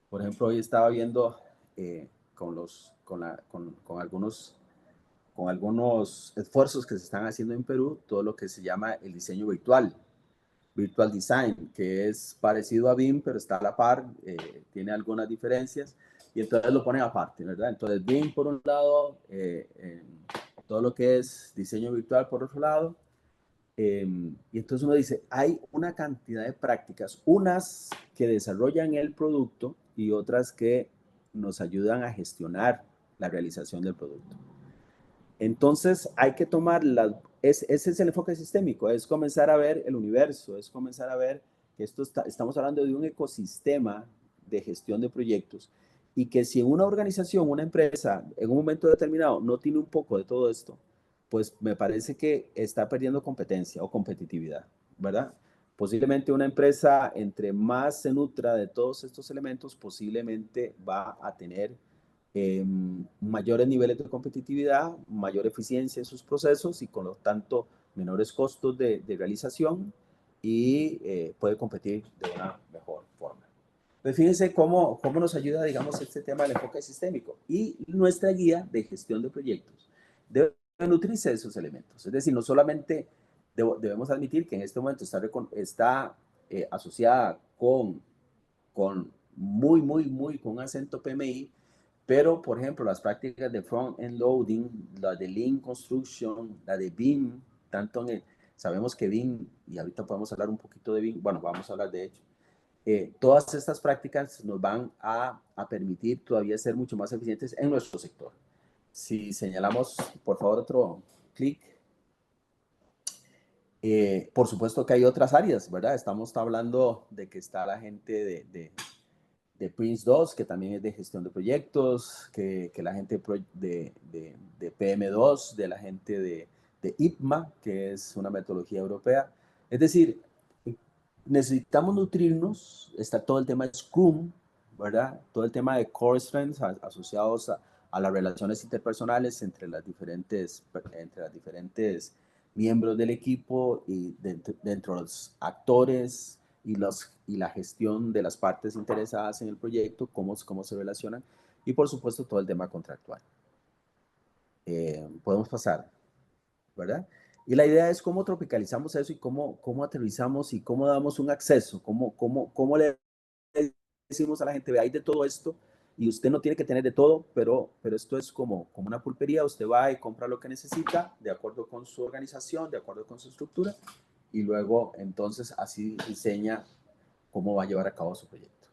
Por ejemplo, hoy estaba viendo con algunos esfuerzos que se están haciendo en Perú, todo lo que se llama el diseño virtual, Virtual Design, que es parecido a BIM, pero está a la par, tiene algunas diferencias, y entonces lo ponen aparte, ¿verdad? Entonces BIM por un lado, todo lo que es diseño virtual por otro lado, y entonces uno dice, hay una cantidad de prácticas, unas que desarrollan el producto y otras que nos ayudan a gestionar la realización del producto. Entonces hay que tomar ese es el enfoque sistémico, es comenzar a ver el universo, es comenzar a ver que estamos hablando de un ecosistema de gestión de proyectos y que si una organización, una empresa, en un momento determinado no tiene un poco de todo esto, pues me parece que está perdiendo competencia o competitividad, ¿verdad? Posiblemente una empresa, entre más se nutra de todos estos elementos, posiblemente va a tener mayores niveles de competitividad, mayor eficiencia en sus procesos y con lo tanto menores costos de realización y puede competir de una mejor forma. Entonces, fíjense cómo nos ayuda, digamos, este tema del enfoque sistémico y nuestra guía de gestión de proyectos debe nutrirse de esos elementos. Es decir, no solamente debemos admitir que en este momento está asociada con con un acento PMI, pero, por ejemplo, las prácticas de front-end loading, la de Lean Construction, la de BIM, sabemos que BIM, y ahorita podemos hablar un poquito de BIM, bueno, vamos a hablar de hecho, todas estas prácticas nos van a permitir todavía ser mucho más eficientes en nuestro sector. Si señalamos, por favor, otro clic, Por supuesto que hay otras áreas, ¿verdad? Estamos hablando de que está la gente de Prince2, que también es de gestión de proyectos, que la gente de PM2, de la gente de IPMA, que es una metodología europea. Es decir, necesitamos nutrirnos, está todo el tema de Scrum, ¿verdad? Todo el tema de core strengths asociados a las relaciones interpersonales entre las diferentes miembros del equipo y dentro de los actores y la gestión de las partes interesadas en el proyecto, cómo se relacionan, y por supuesto todo el tema contractual. Podemos pasar, ¿verdad? Y la idea es cómo tropicalizamos eso y cómo aterrizamos y cómo damos un acceso, cómo le decimos a la gente, ve, hay de todo esto y usted no tiene que tener de todo, pero esto es como una pulpería, usted va y compra lo que necesita de acuerdo con su organización, de acuerdo con su estructura, y luego entonces así diseña cómo va a llevar a cabo su proyecto.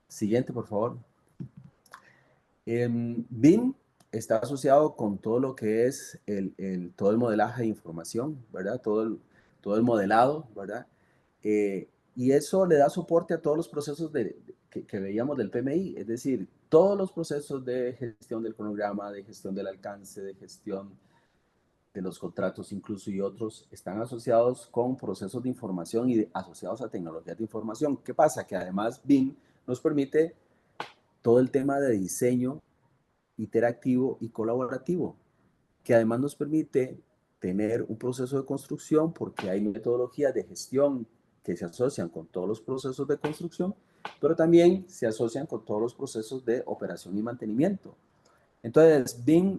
Siguiente, por favor. BIM está asociado con todo lo que es todo el modelaje de información, ¿verdad? Todo el modelado, ¿verdad? Y eso le da soporte a todos los procesos que veíamos del PMI, es decir, todos los procesos de gestión del cronograma, de gestión del alcance, de gestión de los contratos incluso y otros están asociados con procesos de información y asociados a tecnologías de información. ¿Qué pasa? Que además BIM nos permite todo el tema de diseño interactivo y colaborativo, que además nos permite tener un proceso de construcción porque hay metodologías de gestión que se asocian con todos los procesos de construcción, pero también se asocian con todos los procesos de operación y mantenimiento. Entonces, BIM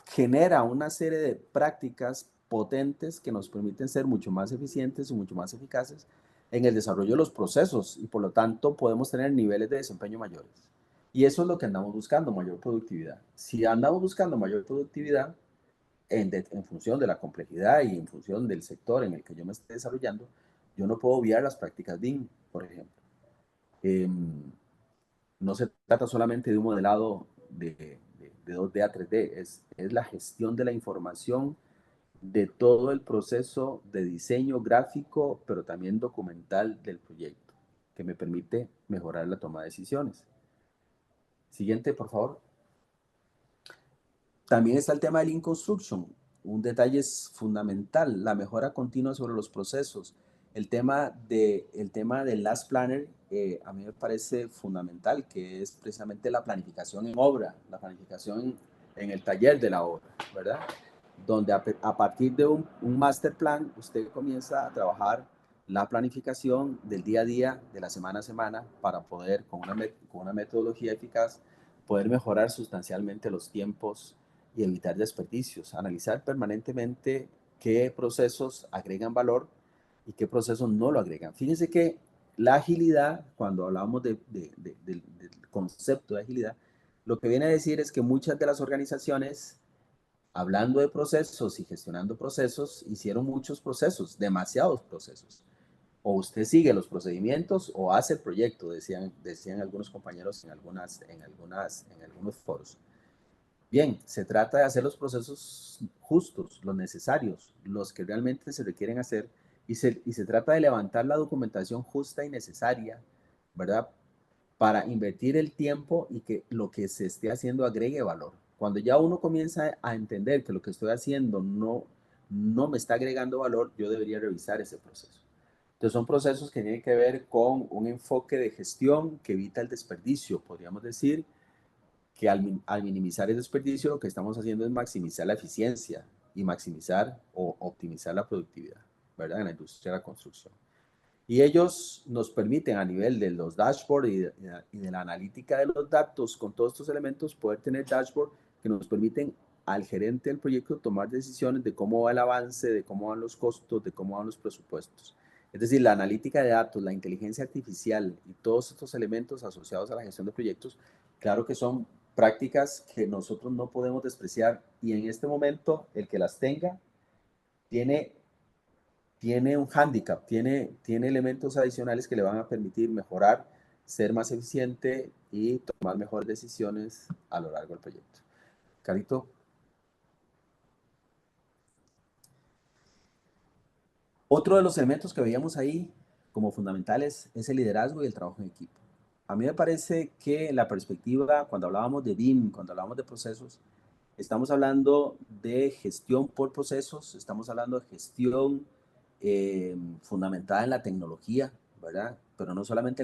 genera una serie de prácticas potentes que nos permiten ser mucho más eficientes y mucho más eficaces en el desarrollo de los procesos y por lo tanto podemos tener niveles de desempeño mayores. Y eso es lo que andamos buscando, mayor productividad. Si andamos buscando mayor productividad en función de la complejidad y en función del sector en el que yo me esté desarrollando, yo no puedo obviar las prácticas BIM, por ejemplo. No se trata solamente de un modelado de 2D a 3D, es la gestión de la información de todo el proceso de diseño gráfico, pero también documental del proyecto, que me permite mejorar la toma de decisiones. Siguiente, por favor. También está el tema del Lean Construction. Un detalle es fundamental, la mejora continua sobre los procesos. El tema del Last Planner a mí me parece fundamental, que es precisamente la planificación en obra, la planificación en el taller de la obra, ¿verdad? Donde a partir de un master plan, usted comienza a trabajar la planificación del día a día, de la semana a semana, para poder, con una metodología eficaz, poder mejorar sustancialmente los tiempos y evitar desperdicios. Analizar permanentemente qué procesos agregan valor y qué procesos no lo agregan. Fíjense que la agilidad, cuando hablamos del concepto de agilidad, lo que viene a decir es que muchas de las organizaciones, hablando de procesos y gestionando procesos, hicieron muchos procesos, demasiados procesos. O usted sigue los procedimientos o hace el proyecto, decían algunos compañeros en algunos foros. Bien, se trata de hacer los procesos justos, los necesarios, los que realmente se requieren hacer, y se trata de levantar la documentación justa y necesaria, ¿verdad? Para invertir el tiempo y que lo que se esté haciendo agregue valor. Cuando ya uno comienza a entender que lo que estoy haciendo no me está agregando valor, yo debería revisar ese proceso. Entonces son procesos que tienen que ver con un enfoque de gestión que evita el desperdicio, podríamos decir, que al minimizar el desperdicio lo que estamos haciendo es maximizar la eficiencia y maximizar o optimizar la productividad, ¿verdad? En la industria de la construcción. Y ellos nos permiten a nivel de los dashboards y de la analítica de los datos con todos estos elementos poder tener dashboards que nos permiten al gerente del proyecto tomar decisiones de cómo va el avance, de cómo van los costos, de cómo van los presupuestos. Es decir, la analítica de datos, la inteligencia artificial y todos estos elementos asociados a la gestión de proyectos, claro que son prácticas que nosotros no podemos despreciar y en este momento el que las tenga tiene un hándicap, tiene elementos adicionales que le van a permitir mejorar, ser más eficiente y tomar mejores decisiones a lo largo del proyecto. Carito. Otro de los elementos que veíamos ahí como fundamentales es el liderazgo y el trabajo en equipo. A mí me parece que la perspectiva, cuando hablábamos de BIM, cuando hablábamos de procesos, estamos hablando de gestión por procesos, estamos hablando de gestión fundamentada en la tecnología, ¿verdad? Pero no solamente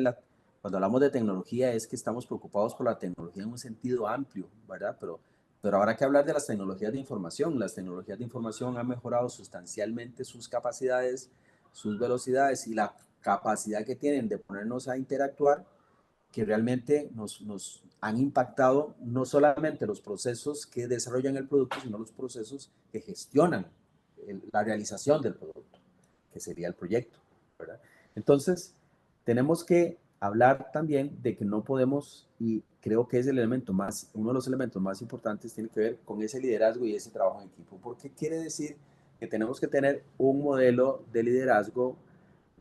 cuando hablamos de tecnología es que estamos preocupados por la tecnología en un sentido amplio, ¿verdad? Pero ahora hay que hablar de las tecnologías de información. Las tecnologías de información han mejorado sustancialmente sus capacidades, sus velocidades y la capacidad que tienen de ponernos a interactuar, que realmente nos han impactado no solamente los procesos que desarrollan el producto, sino los procesos que gestionan la realización del producto, que sería el proyecto, ¿verdad? Entonces, tenemos que hablar también de que no podemos, y creo que es el elemento más, uno de los elementos más importantes tiene que ver con ese liderazgo y ese trabajo en equipo, porque quiere decir que tenemos que tener un modelo de liderazgo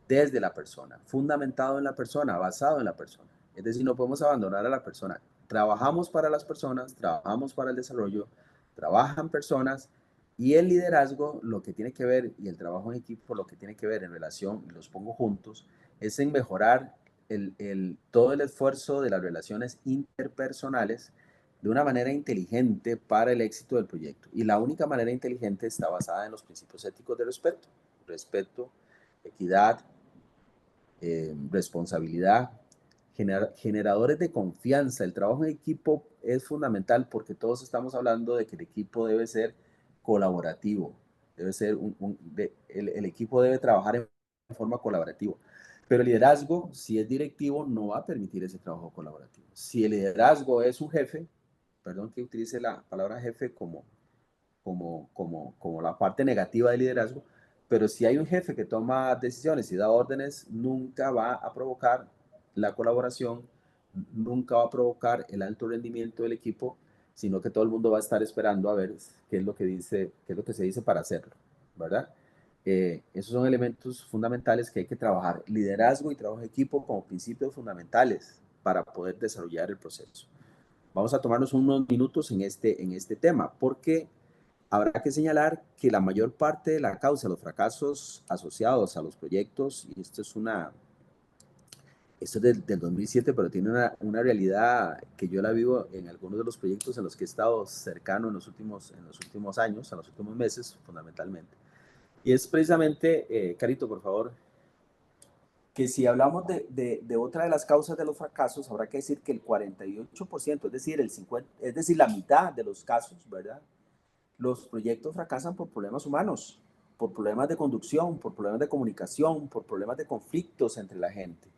desde la persona, fundamentado en la persona, basado en la persona. Es decir, no podemos abandonar a la persona. Trabajamos para las personas, trabajamos para el desarrollo, trabajan personas y el liderazgo lo que tiene que ver y el trabajo en equipo lo que tiene que ver en relación, y los pongo juntos, es en mejorar todo el esfuerzo de las relaciones interpersonales de una manera inteligente para el éxito del proyecto. Y la única manera inteligente está basada en los principios éticos de respeto, equidad, responsabilidad, generadores de confianza. El trabajo en equipo es fundamental porque todos estamos hablando de que el equipo debe ser colaborativo, debe ser el equipo debe trabajar en forma colaborativa. Pero el liderazgo, si es directivo, no va a permitir ese trabajo colaborativo. Si el liderazgo es un jefe, perdón que utilice la palabra jefe como la parte negativa del liderazgo, pero si hay un jefe que toma decisiones y da órdenes, nunca va a provocar la colaboración, nunca va a provocar el alto rendimiento del equipo, sino que todo el mundo va a estar esperando a ver qué es lo que dice, qué es lo que se dice para hacerlo, ¿verdad? Esos son elementos fundamentales que hay que trabajar. Liderazgo y trabajo de equipo como principios fundamentales para poder desarrollar el proceso. Vamos a tomarnos unos minutos en este tema, porque habrá que señalar que la mayor parte de la causa de los fracasos asociados a los proyectos, y esto es del 2007, pero tiene una realidad que yo la vivo en algunos de los proyectos en los que he estado cercano en los últimos años, en los últimos meses, fundamentalmente. Y es precisamente, Carito, por favor, que si hablamos de otra de las causas de los fracasos, habrá que decir que el 48%, es decir, el 50, es decir, la mitad de los casos, ¿verdad? Los proyectos fracasan por problemas humanos, por problemas de conducción, por problemas de comunicación, por problemas de conflictos entre la gente.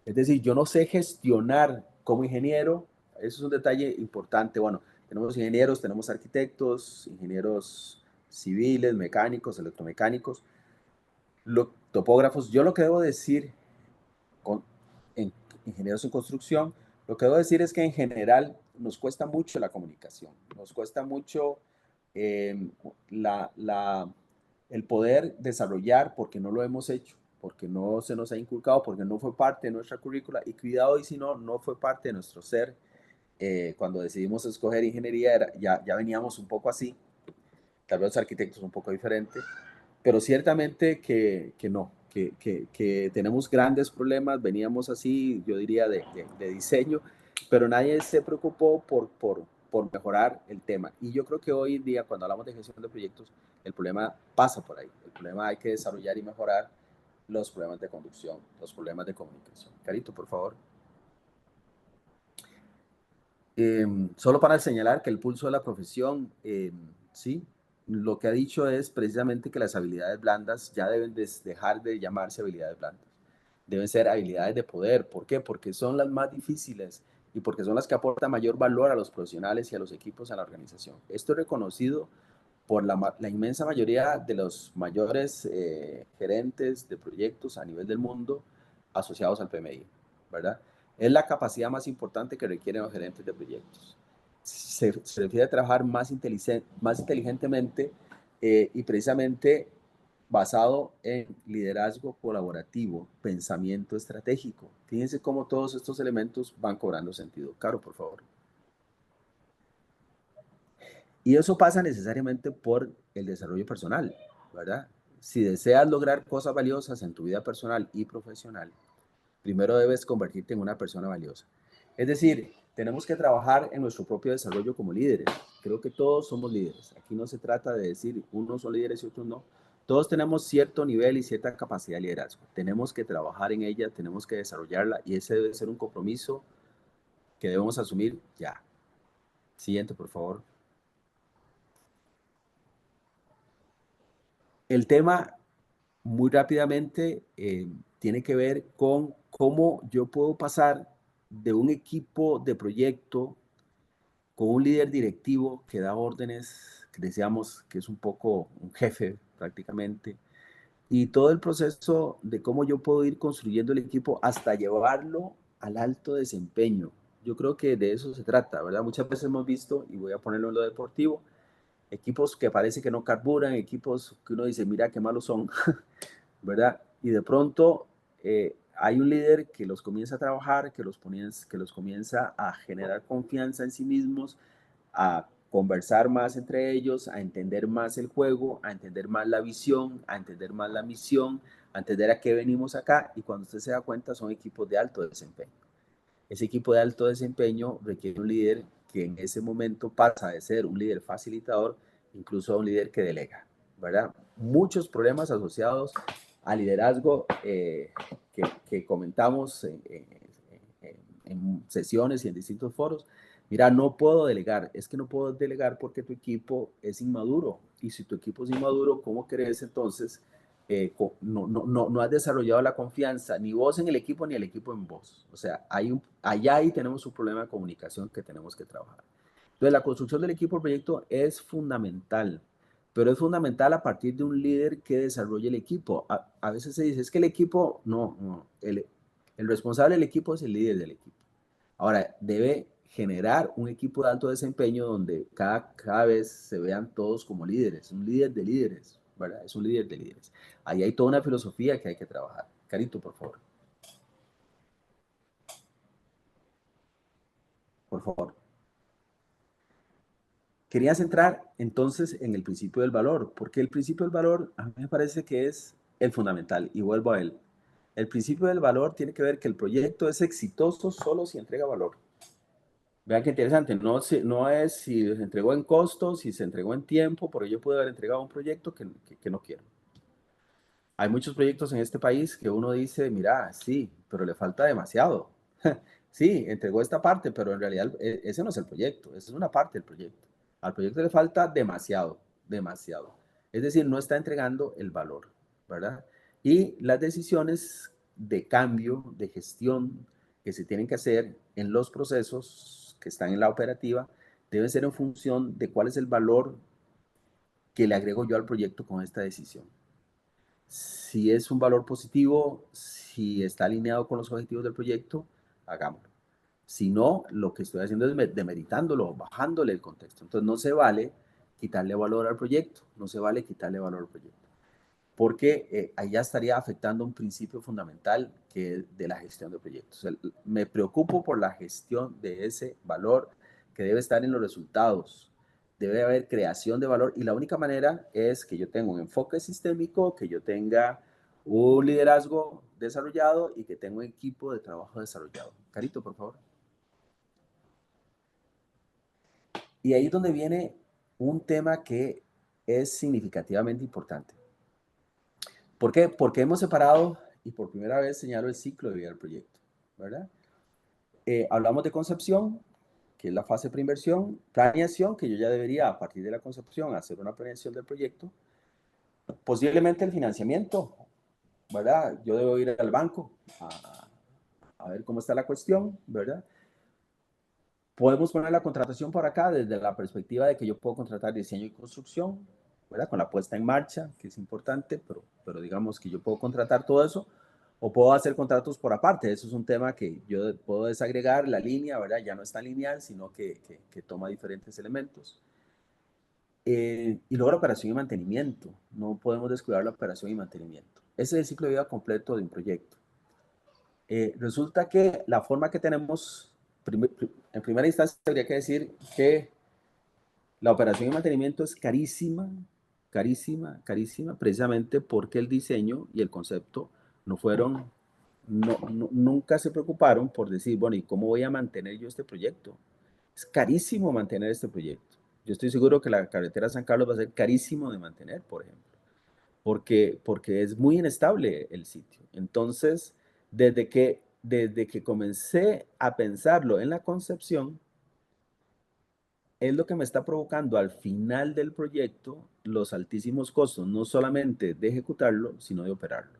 Es decir, yo no sé gestionar como ingeniero, eso es un detalle importante. Bueno, tenemos ingenieros, tenemos arquitectos, ingenieros civiles, mecánicos, electromecánicos, topógrafos. Yo lo que debo decir, con, en, ingenieros en construcción, lo que debo decir es que en general nos cuesta mucho la comunicación, nos cuesta mucho eh, la, la, el poder desarrollar porque no lo hemos hecho, porque no se nos ha inculcado, porque no fue parte de nuestra currícula y cuidado y si no, no fue parte de nuestro ser. Cuando decidimos escoger ingeniería ya veníamos un poco así, tal vez los arquitectos un poco diferente, pero ciertamente que no, que tenemos grandes problemas, veníamos así, yo diría, de diseño, pero nadie se preocupó por mejorar el tema. Y yo creo que hoy en día, cuando hablamos de gestión de proyectos, el problema pasa por ahí. El problema hay que desarrollar y mejorar los problemas de conducción, los problemas de comunicación. Carito, por favor. Solo para señalar que el pulso de la profesión, sí, lo que ha dicho es precisamente que las habilidades blandas ya deben dejar de llamarse habilidades blandas. Deben ser habilidades de poder. ¿Por qué? Porque son las más difíciles y porque son las que aportan mayor valor a los profesionales y a los equipos en la organización. Esto es reconocido por la inmensa mayoría de los mayores gerentes de proyectos a nivel del mundo asociados al PMI, ¿verdad? Es la capacidad más importante que requieren los gerentes de proyectos. Se refiere a trabajar más inteligentemente y precisamente basado en liderazgo colaborativo, pensamiento estratégico. Fíjense cómo todos estos elementos van cobrando sentido. Caro, por favor. Y eso pasa necesariamente por el desarrollo personal, ¿verdad? si deseas lograr cosas valiosas en tu vida personal y profesional, primero debes convertirte en una persona valiosa. Es decir, tenemos que trabajar en nuestro propio desarrollo como líderes. Creo que todos somos líderes. Aquí no se trata de decir unos son líderes y otros no. Todos tenemos cierto nivel y cierta capacidad de liderazgo. Tenemos que trabajar en ella, tenemos que desarrollarla y ese debe ser un compromiso que debemos asumir ya. Siguiente, por favor. El tema, muy rápidamente, tiene que ver con cómo yo puedo pasar de un equipo de proyecto con un líder directivo que da órdenes, que decíamos que es un poco un jefe prácticamente, y todo el proceso de cómo yo puedo ir construyendo el equipo hasta llevarlo al alto desempeño. Yo creo que de eso se trata, ¿verdad? Muchas veces hemos visto, y voy a ponerlo en lo deportivo, equipos que parece que no carburan, equipos que uno dice, mira qué malos son, ¿verdad? Y de pronto hay un líder que los comienza a trabajar, que los comienza a generar confianza en sí mismos, a conversar más entre ellos, a entender más el juego, a entender más la visión, a entender más la misión, a entender a qué venimos acá, y cuando usted se da cuenta son equipos de alto desempeño. Ese equipo de alto desempeño requiere un líder que en ese momento pasa de ser un líder facilitador incluso a un líder que delega, ¿verdad? Muchos problemas asociados al liderazgo que comentamos en sesiones y en distintos foros. Mira, no puedo delegar, es que no puedo delegar porque tu equipo es inmaduro, y si tu equipo es inmaduro, ¿cómo crees entonces? No has desarrollado la confianza, ni vos en el equipo, ni el equipo en vos. O sea, allá ahí tenemos un problema de comunicación que tenemos que trabajar. Entonces, la construcción del equipo proyecto es fundamental, pero es fundamental a partir de un líder que desarrolle el equipo. A veces se dice, es que el equipo, no, el responsable del equipo es el líder del equipo. Ahora, debe generar un equipo de alto desempeño donde cada vez se vean todos como líderes, un líder de líderes, ¿verdad? Es un líder de líderes. Ahí hay toda una filosofía que hay que trabajar. Carito, por favor. Por favor. Quería centrar entonces en el principio del valor, porque el principio del valor a mí me parece que es el fundamental, y vuelvo a él. El principio del valor tiene que ver que el proyecto es exitoso solo si entrega valor. Vean qué interesante, no es si se entregó en costos, si se entregó en tiempo, porque yo puedo haber entregado un proyecto que no quiero. Hay muchos proyectos en este país que uno dice, mira, sí, pero le falta demasiado. Sí, entregó esta parte, pero en realidad ese no es el proyecto, esa es una parte del proyecto. Al proyecto le falta demasiado, demasiado. Es decir, no está entregando el valor, ¿verdad? Y las decisiones de cambio, de gestión que se tienen que hacer en los procesos que están en la operativa deben ser en función de cuál es el valor que le agrego yo al proyecto con esta decisión. Si es un valor positivo, si está alineado con los objetivos del proyecto, hagámoslo. Si no, lo que estoy haciendo es demeritándolo, bajándole el contexto. Entonces no se vale quitarle valor al proyecto, no se vale quitarle valor al proyecto, porque allá estaría afectando un principio fundamental que es de la gestión de proyectos. O sea, me preocupo por la gestión de ese valor que debe estar en los resultados. Debe haber creación de valor, y la única manera es que yo tenga un enfoque sistémico, que yo tenga un liderazgo desarrollado y que tenga un equipo de trabajo desarrollado. Carito, por favor. Y ahí es donde viene un tema que es significativamente importante. ¿Por qué? Porque hemos separado, y por primera vez señalo el ciclo de vida del proyecto, ¿verdad? Hablamos de concepción, que es la fase preinversión, planeación, que yo ya debería, a partir de la concepción, hacer una planeación del proyecto, posiblemente el financiamiento, ¿verdad? Yo debo ir al banco a ver cómo está la cuestión, ¿verdad? Podemos poner la contratación por acá desde la perspectiva de que yo puedo contratar diseño y construcción, ¿verdad? Con la puesta en marcha, que es importante, pero digamos que yo puedo contratar todo eso, o puedo hacer contratos por aparte. Eso es un tema que yo puedo desagregar la línea, ¿verdad? Ya no es tan lineal, sino que toma diferentes elementos. Y luego la operación y mantenimiento. No podemos descuidar la operación y mantenimiento. Ese es el ciclo de vida completo de un proyecto. Resulta que la forma que tenemos, en primera instancia, habría que decir que la operación y mantenimiento es carísima carísima, carísima, precisamente porque el diseño y el concepto no fueron, nunca se preocuparon por decir, bueno, ¿y cómo voy a mantener yo este proyecto? Es carísimo mantener este proyecto. Yo estoy seguro que la carretera San Carlos va a ser carísimo de mantener, por ejemplo, porque es muy inestable el sitio. Entonces, desde que comencé a pensarlo en la concepción, es lo que me está provocando al final del proyecto los altísimos costos, no solamente de ejecutarlo, sino de operarlo.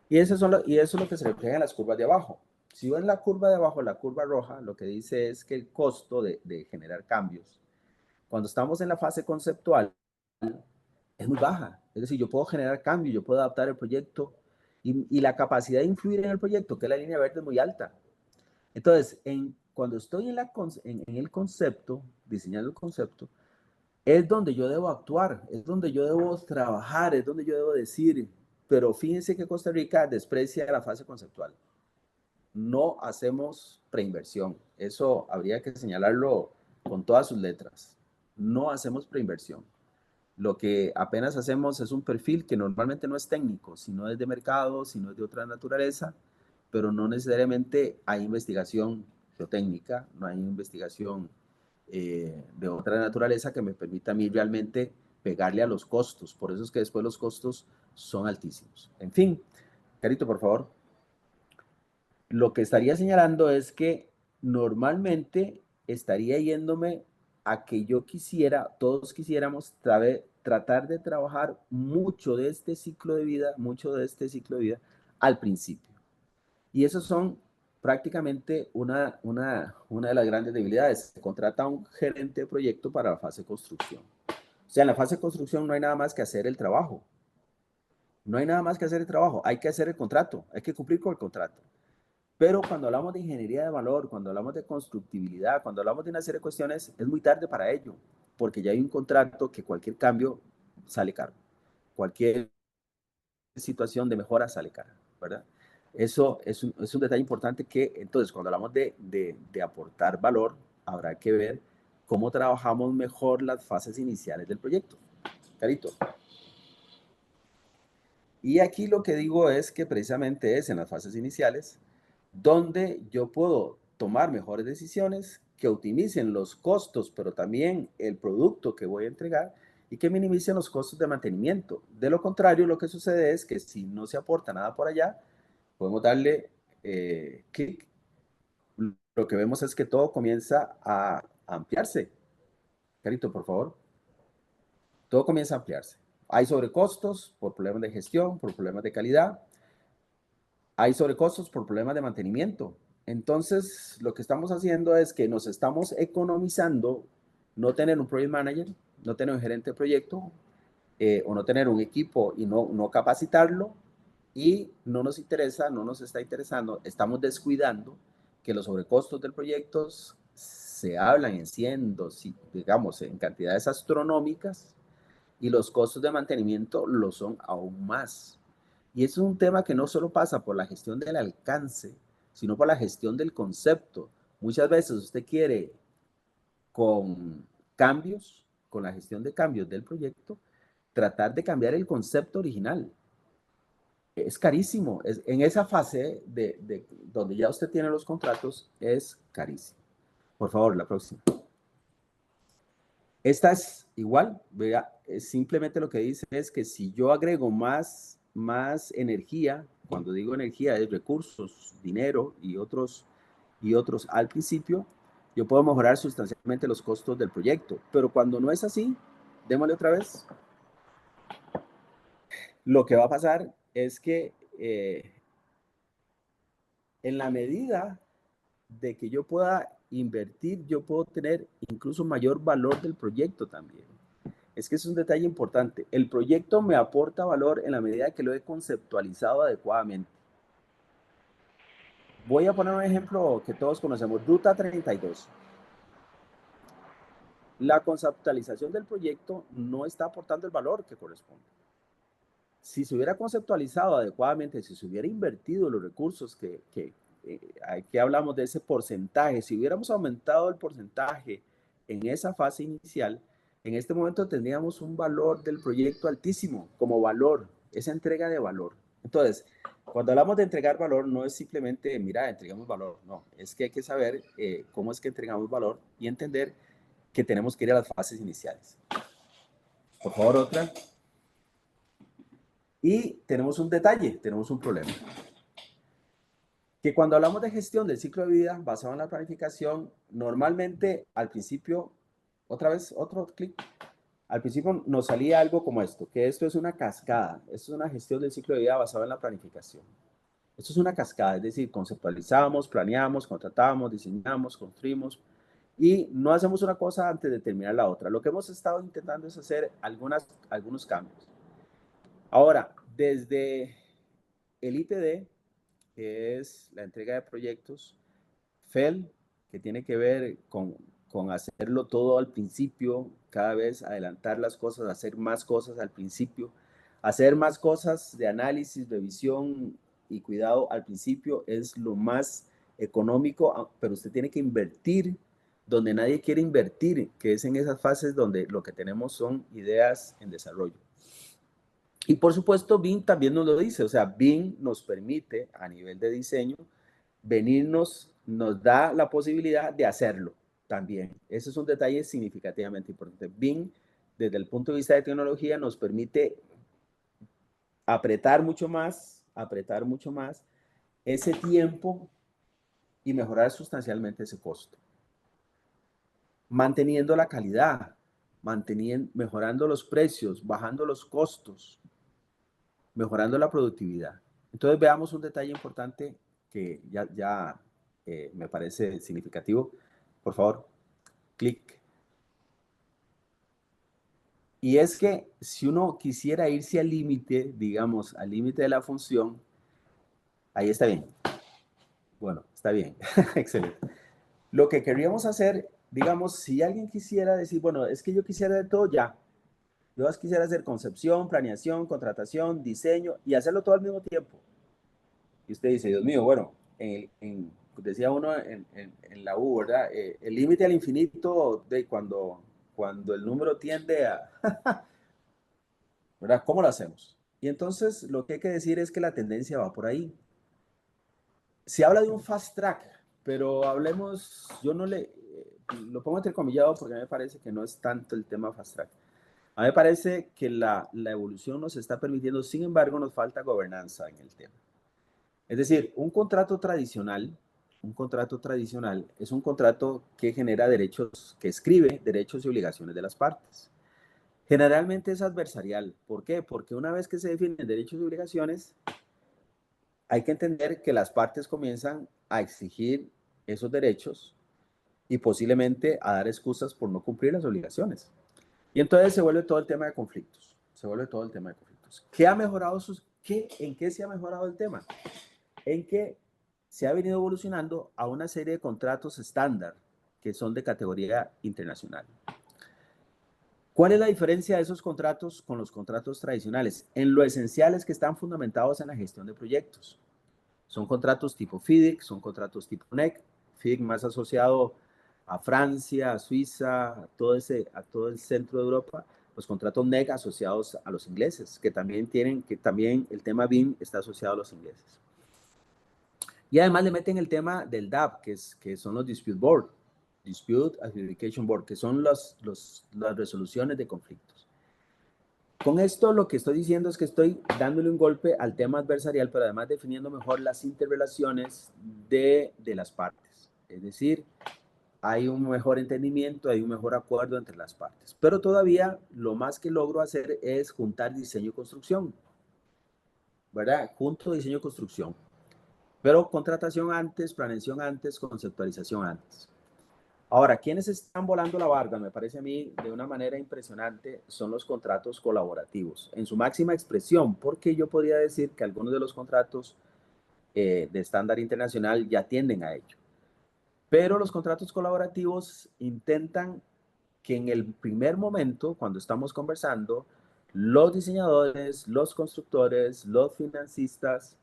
Y eso es lo que se refleja en las curvas de abajo. Si ven la curva de abajo, la curva roja, lo que dice es que el costo de generar cambios, cuando estamos en la fase conceptual, es muy baja. Es decir, yo puedo generar cambios, yo puedo adaptar el proyecto y la capacidad de influir en el proyecto, que es la línea verde, es muy alta. Entonces, cuando estoy en el concepto, diseñando el concepto, es donde yo debo actuar, es donde yo debo trabajar, es donde yo debo decir, pero fíjense que Costa Rica desprecia la fase conceptual. No hacemos preinversión, eso habría que señalarlo con todas sus letras. No hacemos preinversión. Lo que apenas hacemos es un perfil que normalmente no es técnico, sino es de mercado, sino es de otra naturaleza, pero no necesariamente hay investigación geotécnica, no hay investigación de otra naturaleza que me permita a mí realmente pegarle a los costos. Por eso es que después los costos son altísimos. En fin, Carito, por favor. Lo que estaría señalando es que normalmente estaría yéndome a que yo quisiera, todos quisiéramos tratar de trabajar mucho de este ciclo de vida, mucho de este ciclo de vida al principio. Y esos son prácticamente una de las grandes debilidades. Se contrata un gerente de proyecto para la fase de construcción. O sea, en la fase de construcción no hay nada más que hacer el trabajo. No hay nada más que hacer el trabajo. Hay que hacer el contrato. Hay que cumplir con el contrato. Pero cuando hablamos de ingeniería de valor, cuando hablamos de constructibilidad, cuando hablamos de una serie de cuestiones, es muy tarde para ello, porque ya hay un contrato que cualquier cambio sale caro. Cualquier situación de mejora sale cara, ¿verdad? Eso es un detalle importante que, entonces, cuando hablamos de aportar valor, habrá que ver cómo trabajamos mejor las fases iniciales del proyecto. Carito. Y aquí lo que digo es que precisamente es en las fases iniciales donde yo puedo tomar mejores decisiones que optimicen los costos, pero también el producto que voy a entregar y que minimicen los costos de mantenimiento. De lo contrario, lo que sucede es que si no se aporta nada por allá, podemos darle clic. Lo que vemos es que todo comienza a ampliarse. Carito, por favor. Todo comienza a ampliarse. Hay sobrecostos por problemas de gestión, por problemas de calidad. Hay sobrecostos por problemas de mantenimiento. Entonces, lo que estamos haciendo es que nos estamos economizando no tener un project manager, no tener un gerente de proyecto, o no tener un equipo y no capacitarlo, y no nos interesa, no nos está interesando, estamos descuidando que los sobrecostos del proyecto se hablan en cientos, digamos, en cantidades astronómicas, y los costos de mantenimiento lo son aún más. Y es un tema que no solo pasa por la gestión del alcance, sino por la gestión del concepto. Muchas veces usted quiere, con cambios, con la gestión de cambios del proyecto, tratar de cambiar el concepto original. Es carísimo. En esa fase donde ya usted tiene los contratos, es carísimo. Por favor, la próxima. Esta es igual, vea, simplemente lo que dice es que si yo agrego más energía, cuando digo energía es recursos, dinero y otros al principio, yo puedo mejorar sustancialmente los costos del proyecto. Pero cuando no es así, démosle otra vez. Lo que va a pasar es que en la medida de que yo pueda invertir, yo puedo tener incluso mayor valor del proyecto también. Es que es un detalle importante. El proyecto me aporta valor en la medida que lo he conceptualizado adecuadamente. Voy a poner un ejemplo que todos conocemos, Ruta 32. La conceptualización del proyecto no está aportando el valor que corresponde. Si se hubiera conceptualizado adecuadamente, si se hubiera invertido los recursos que hablamos de ese porcentaje, si hubiéramos aumentado el porcentaje en esa fase inicial, en este momento tendríamos un valor del proyecto altísimo como valor, esa entrega de valor. Entonces, cuando hablamos de entregar valor, no es simplemente, mira, entregamos valor, no, es que hay que saber cómo es que entregamos valor y entender que tenemos que ir a las fases iniciales. Por favor, otra. Y tenemos un detalle, tenemos un problema. Que cuando hablamos de gestión del ciclo de vida basado en la planificación, normalmente al principio, otra vez, otro clic, al principio nos salía algo como esto, que esto es una cascada, esto es una gestión del ciclo de vida basado en la planificación. Esto es una cascada, es decir, conceptualizamos, planeamos, contratamos, diseñamos, construimos y no hacemos una cosa antes de terminar la otra. Lo que hemos estado intentando es hacer algunos cambios. Ahora, desde el ITD, que es la entrega de proyectos, FEL, que tiene que ver con hacerlo todo al principio, cada vez adelantar las cosas, hacer más cosas al principio, hacer más cosas de análisis, revisión y cuidado al principio es lo más económico, pero usted tiene que invertir donde nadie quiere invertir, que es en esas fases donde lo que tenemos son ideas en desarrollo. Y por supuesto, BIM también nos lo dice, o sea, BIM nos permite a nivel de diseño nos da la posibilidad de hacerlo también. Ese es un detalle significativamente importante. BIM, desde el punto de vista de tecnología, nos permite apretar mucho más ese tiempo y mejorar sustancialmente ese costo. Manteniendo la calidad, mejorando los precios, bajando los costos, mejorando la productividad. Entonces veamos un detalle importante que ya me parece significativo. Por favor, clic. Y es que si uno quisiera irse al límite, digamos, al límite de la función, ahí está bien. Bueno, está bien. Excelente. Lo que querríamos hacer, digamos, si alguien quisiera decir, bueno, es que yo quisiera de todo ya. Yo quisiera hacer concepción, planeación, contratación, diseño y hacerlo todo al mismo tiempo. Y usted dice, Dios mío, bueno, decía uno en la U, ¿verdad? El límite al infinito de cuando el número tiende a, ¿verdad? ¿Cómo lo hacemos? Y entonces lo que hay que decir es que la tendencia va por ahí. Se habla de un fast track, pero hablemos, yo no le, lo pongo entrecomillado porque me parece que no es tanto el tema fast track. A mí me parece que la evolución nos está permitiendo, sin embargo, nos falta gobernanza en el tema. Es decir, un contrato tradicional es un contrato que genera derechos, que escribe derechos y obligaciones de las partes. Generalmente es adversarial. ¿Por qué? Porque una vez que se definen derechos y obligaciones, hay que entender que las partes comienzan a exigir esos derechos y posiblemente a dar excusas por no cumplir las obligaciones. Y entonces se vuelve todo el tema de conflictos. Se vuelve todo el tema de conflictos. ¿Qué ha mejorado ¿En qué se ha mejorado el tema? En que se ha venido evolucionando a una serie de contratos estándar que son de categoría internacional. ¿Cuál es la diferencia de esos contratos con los contratos tradicionales? En lo esencial es que están fundamentados en la gestión de proyectos. Son contratos tipo FIDIC, son contratos tipo NEC, FIDIC más asociado a Francia, a Suiza, a todo el centro de Europa, los contratos NEC asociados a los ingleses, que también el tema BIM está asociado a los ingleses. Y además le meten el tema del DAB, que son los Dispute Board, Dispute Adjudication Board, que son las resoluciones de conflictos. Con esto lo que estoy diciendo es que estoy dándole un golpe al tema adversarial, pero además definiendo mejor las interrelaciones de las partes. Es decir, hay un mejor entendimiento, hay un mejor acuerdo entre las partes. Pero todavía lo más que logro hacer es juntar diseño y construcción, ¿verdad? Junto diseño y construcción. Pero contratación antes, planeación antes, conceptualización antes. Ahora, ¿quiénes están volando la barda? Me parece a mí de una manera impresionante son los contratos colaborativos, en su máxima expresión, porque yo podría decir que algunos de los contratos de estándar internacional ya tienden a ello. Pero los contratos colaborativos intentan que en el primer momento, cuando estamos conversando, los diseñadores, los constructores, los financistas,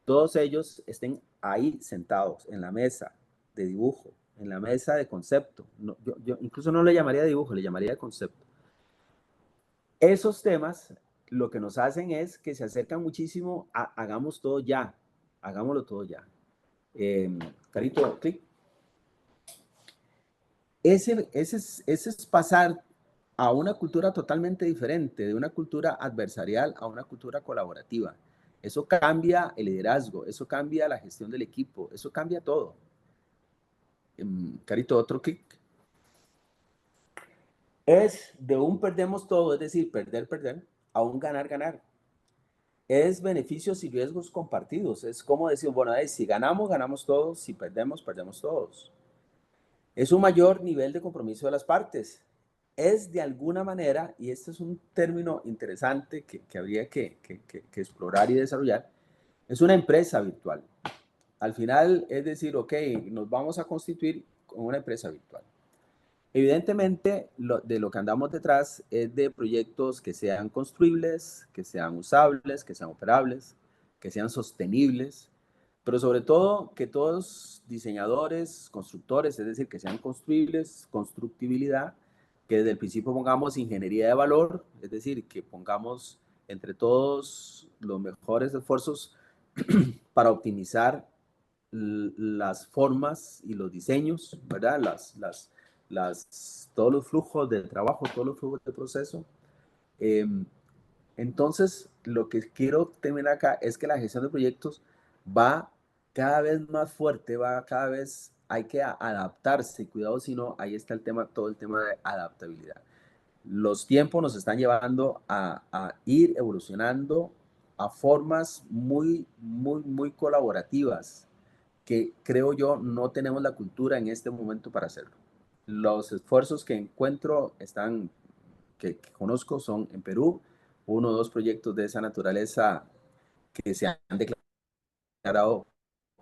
todos ellos estén ahí sentados en la mesa de dibujo, en la mesa de concepto. No, yo incluso no le llamaría dibujo, le llamaría concepto. Esos temas lo que nos hacen es que se acercan muchísimo a hagamos todo ya, hagámoslo todo ya. Carito, clic. Ese es pasar a una cultura totalmente diferente, de una cultura adversarial a una cultura colaborativa. Eso cambia el liderazgo, eso cambia la gestión del equipo, eso cambia todo. Carito, otro clic. Es de un perdemos todo, es decir, perder, perder, a un ganar, ganar. Es beneficios y riesgos compartidos. Es como decir, bueno, si ganamos, ganamos todos, si perdemos, perdemos todos. Es un mayor nivel de compromiso de las partes. Es de alguna manera, y este es un término interesante que habría que explorar y desarrollar, es una empresa virtual. Al final es decir, ok, nos vamos a constituir con una empresa virtual. Evidentemente, de lo que andamos detrás es de proyectos que sean construibles, que sean usables, que sean operables, que sean sostenibles, pero sobre todo que todos diseñadores, constructores, es decir, que sean construibles, constructibilidad, que desde el principio pongamos ingeniería de valor, es decir, que pongamos entre todos los mejores esfuerzos para optimizar las formas y los diseños, ¿verdad? Todos los flujos de trabajo, todos los flujos de proceso. Entonces, lo que quiero terminar acá es que la gestión de proyectos va cada vez más fuerte, va cada vez, hay que adaptarse, cuidado si no, ahí está el tema, todo el tema de adaptabilidad. Los tiempos nos están llevando a ir evolucionando a formas muy colaborativas, que creo yo no tenemos la cultura en este momento para hacerlo. Los esfuerzos que encuentro que conozco son en Perú, uno o dos proyectos de esa naturaleza que se han declarado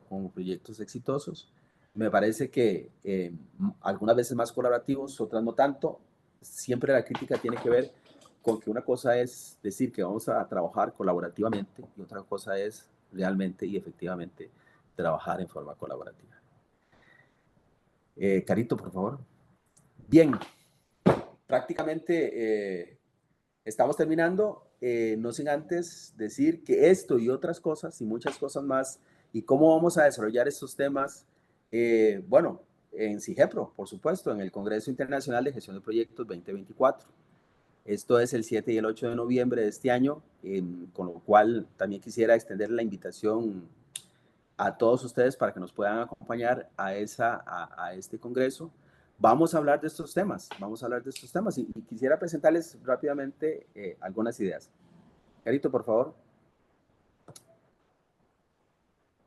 como proyectos exitosos. Me parece que algunas veces más colaborativos, otras no tanto. Siempre la crítica tiene que ver con que una cosa es decir que vamos a trabajar colaborativamente y otra cosa es realmente y efectivamente trabajar en forma colaborativa. Carito, por favor. Bien, prácticamente estamos terminando. No sin antes decir que esto y otras cosas y muchas cosas más y cómo vamos a desarrollar estos temas, bueno, en CIGEPRO, por supuesto, en el Congreso Internacional de Gestión de Proyectos 2024. Esto es el 7 y el 8 de noviembre de este año, con lo cual también quisiera extender la invitación a todos ustedes para que nos puedan acompañar a este congreso. Vamos a hablar de estos temas, y quisiera presentarles rápidamente algunas ideas. Carito, por favor.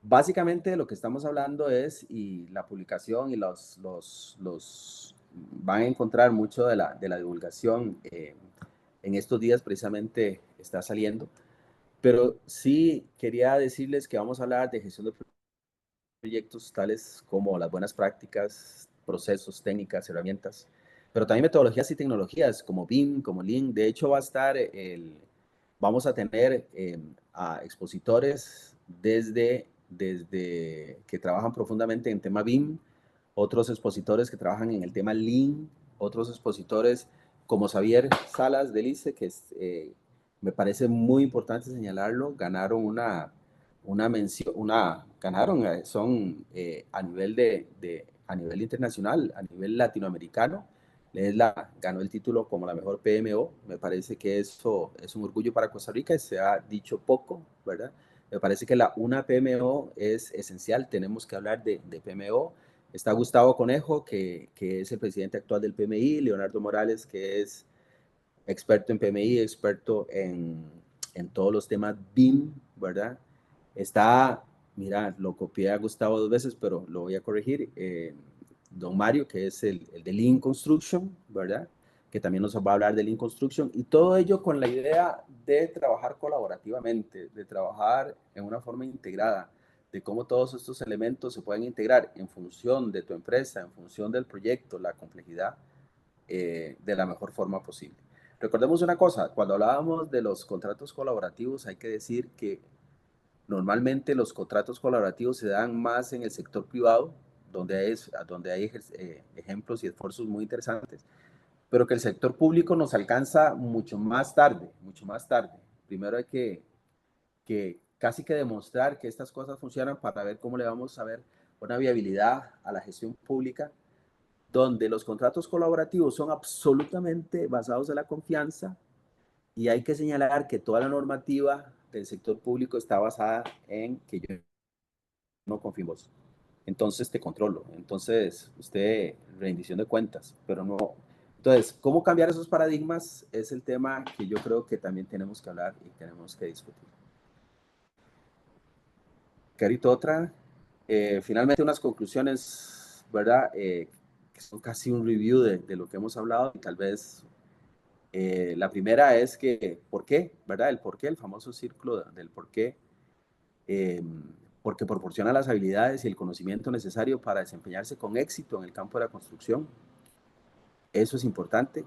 Básicamente lo que estamos hablando es, y la publicación y van a encontrar mucho de la divulgación en estos días precisamente está saliendo, pero sí quería decirles que vamos a hablar de gestión de proyectos tales como las buenas prácticas, procesos, técnicas, herramientas, pero también metodologías y tecnologías como BIM, como Lean. De hecho, vamos a tener a expositores desde que trabajan profundamente en tema BIM, otros expositores que trabajan en el tema Lean, otros expositores como Xavier Salas del ICE, me parece muy importante señalarlo, ganaron una mención, ganaron, son a nivel internacional, a nivel latinoamericano, ganó el título como la mejor PMO. Me parece que eso es un orgullo para Costa Rica y se ha dicho poco, ¿verdad? Me parece que una PMO es esencial, tenemos que hablar de PMO. Está Gustavo Conejo, que es el presidente actual del PMI, Leonardo Morales, que es experto en PMI, experto en todos los temas BIM, ¿verdad? Está, mira, lo copié a Gustavo 2 veces, pero lo voy a corregir. Don Mario, que es el de Lean Construction, ¿verdad? Que también nos va a hablar de Lean Construction, y todo ello con la idea de trabajar colaborativamente, de trabajar en una forma integrada, de cómo todos estos elementos se pueden integrar en función de tu empresa, en función del proyecto, la complejidad, de la mejor forma posible. Recordemos una cosa, cuando hablábamos de los contratos colaborativos, hay que decir que normalmente los contratos colaborativos se dan más en el sector privado, donde hay ejemplos y esfuerzos muy interesantes. pero que el sector público nos alcanza mucho más tarde, mucho más tarde. Primero hay que casi que demostrar que estas cosas funcionan para ver cómo le vamos a ver una viabilidad a la gestión pública, donde los contratos colaborativos son absolutamente basados en la confianza, y hay que señalar que toda la normativa del sector público está basada en que yo no confío en vos. Entonces te controlo. Entonces, usted, rendición de cuentas, pero no. Entonces, ¿cómo cambiar esos paradigmas? Es el tema que yo creo que también tenemos que hablar y tenemos que discutir. Carito, otra. Finalmente, unas conclusiones, ¿verdad? Que son casi un review de lo que hemos hablado, y tal vez la primera es que, ¿por qué? ¿Verdad? El por qué, el famoso círculo del por qué. Eh, Porque proporciona las habilidades y el conocimiento necesario para desempeñarse con éxito en el campo de la construcción. Eso es importante,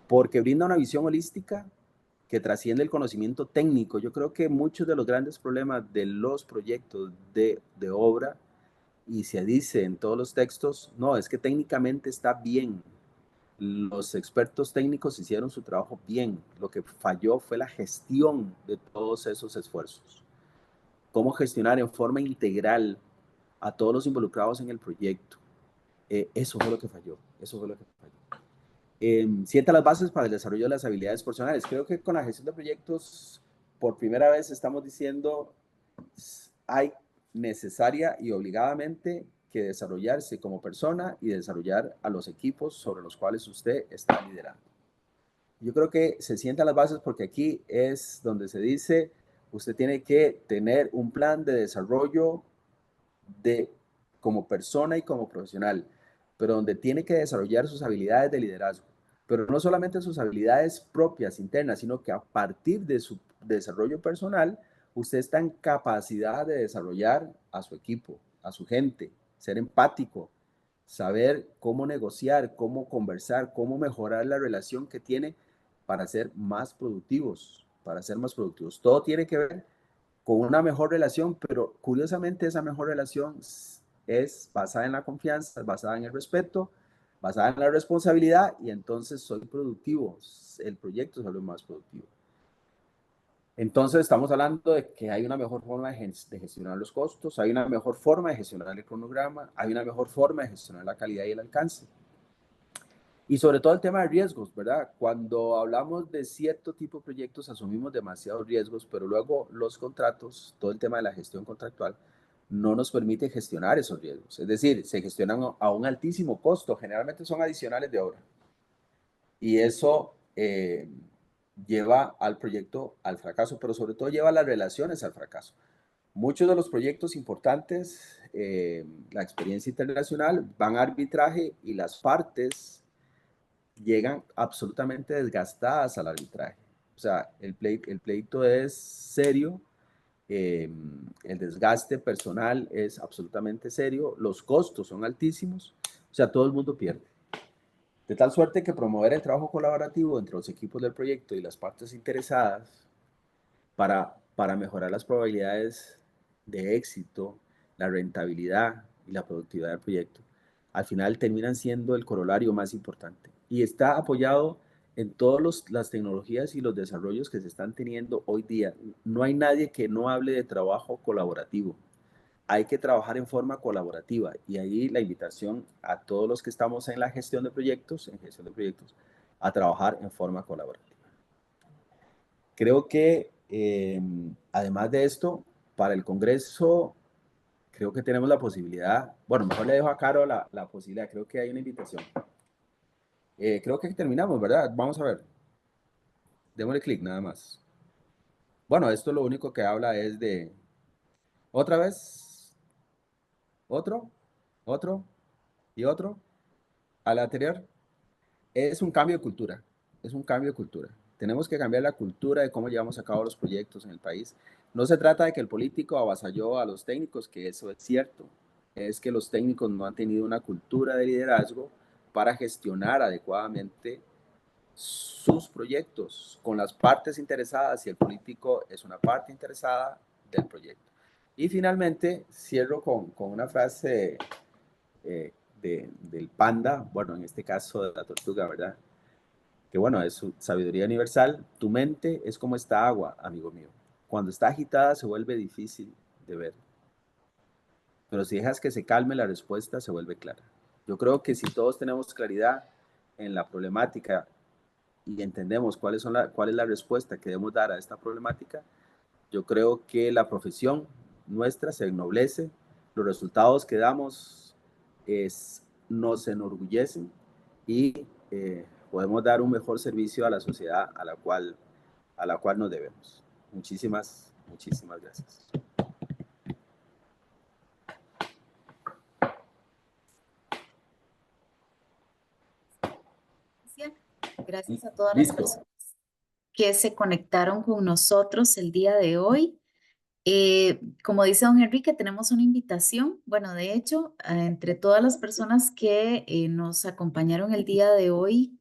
porque brinda una visión holística que trasciende el conocimiento técnico. Yo creo que muchos de los grandes problemas de los proyectos de obra, y se dice en todos los textos, no, es que técnicamente está bien. Los expertos técnicos hicieron su trabajo bien. Lo que falló fue la gestión de todos esos esfuerzos. Cómo gestionar en forma integral a todos los involucrados en el proyecto. Eso fue lo que falló. Eso fue lo que falló. Sienta las bases para el desarrollo de las habilidades personales. Creo que con la gestión de proyectos, por primera vez estamos diciendo, hay necesaria y obligadamente que desarrollarse como persona y desarrollar a los equipos sobre los cuales usted está liderando. Yo creo que se sientan las bases porque aquí es donde se dice, usted tiene que tener un plan de desarrollo de, como persona y como profesional, pero donde tiene que desarrollar sus habilidades de liderazgo, pero no solamente sus habilidades propias, internas, sino que a partir de su desarrollo personal, usted está en capacidad de desarrollar a su equipo, a su gente, ser empático, saber cómo negociar, cómo conversar, cómo mejorar la relación que tiene para ser más productivos, para ser más productivos. Todo tiene que ver con una mejor relación, pero curiosamente esa mejor relación es basada en la confianza, basada en el respeto, basada en la responsabilidad, y entonces soy productivo, el proyecto es lo más productivo. Entonces estamos hablando de que hay una mejor forma de gestionar los costos, hay una mejor forma de gestionar el cronograma, hay una mejor forma de gestionar la calidad y el alcance. Y sobre todo el tema de riesgos, ¿verdad? Cuando hablamos de cierto tipo de proyectos asumimos demasiados riesgos, pero luego los contratos, todo el tema de la gestión contractual, no nos permite gestionar esos riesgos. Es decir, se gestionan a un altísimo costo, generalmente son adicionales de obra. Y eso lleva al proyecto al fracaso, pero sobre todo lleva a las relaciones al fracaso. Muchos de los proyectos importantes, la experiencia internacional, van a arbitraje y las partes llegan absolutamente desgastadas al arbitraje. O sea, el pleito es serio, el desgaste personal es absolutamente serio, los costos son altísimos, o sea, todo el mundo pierde. De tal suerte que promover el trabajo colaborativo entre los equipos del proyecto y las partes interesadas para mejorar las probabilidades de éxito, la rentabilidad y la productividad del proyecto, al final terminan siendo el corolario más importante. Y está apoyado en todas las tecnologías y los desarrollos que se están teniendo hoy día. No hay nadie que no hable de trabajo colaborativo. Hay que trabajar en forma colaborativa, y ahí la invitación a todos los que estamos en la gestión de proyectos, a trabajar en forma colaborativa. Creo que además de esto, para el Congreso, creo que tenemos la posibilidad, bueno, mejor le dejo a Caro la posibilidad, creo que hay una invitación. Creo que terminamos, ¿verdad? Vamos a ver. Démosle clic nada más. Bueno, esto lo único que habla es de, otra vez, otro y otro, al anterior. Es un cambio de cultura, es un cambio de cultura. Tenemos que cambiar la cultura de cómo llevamos a cabo los proyectos en el país. No se trata de que el político avasalló a los técnicos, que eso es cierto. Es que los técnicos no han tenido una cultura de liderazgo para gestionar adecuadamente sus proyectos con las partes interesadas, y el político es una parte interesada del proyecto. Y finalmente cierro con una frase del panda, bueno, en este caso de la tortuga, ¿verdad? Que bueno, es su sabiduría universal. Tu mente es como esta agua, amigo mío. Cuando está agitada se vuelve difícil de ver, pero si dejas que se calme, la respuesta se vuelve clara. Yo creo que si todos tenemos claridad en la problemática y entendemos cuál es la respuesta que debemos dar a esta problemática, yo creo que la profesión nuestra se ennoblece, los resultados que damos nos enorgullecen y podemos dar un mejor servicio a la sociedad a la cual nos debemos. Muchísimas, muchísimas gracias. Gracias a todas las Listo. personas que se conectaron con nosotros el día de hoy. Como dice don Enrique, tenemos una invitación. Bueno, de hecho, entre todas las personas que nos acompañaron el día de hoy,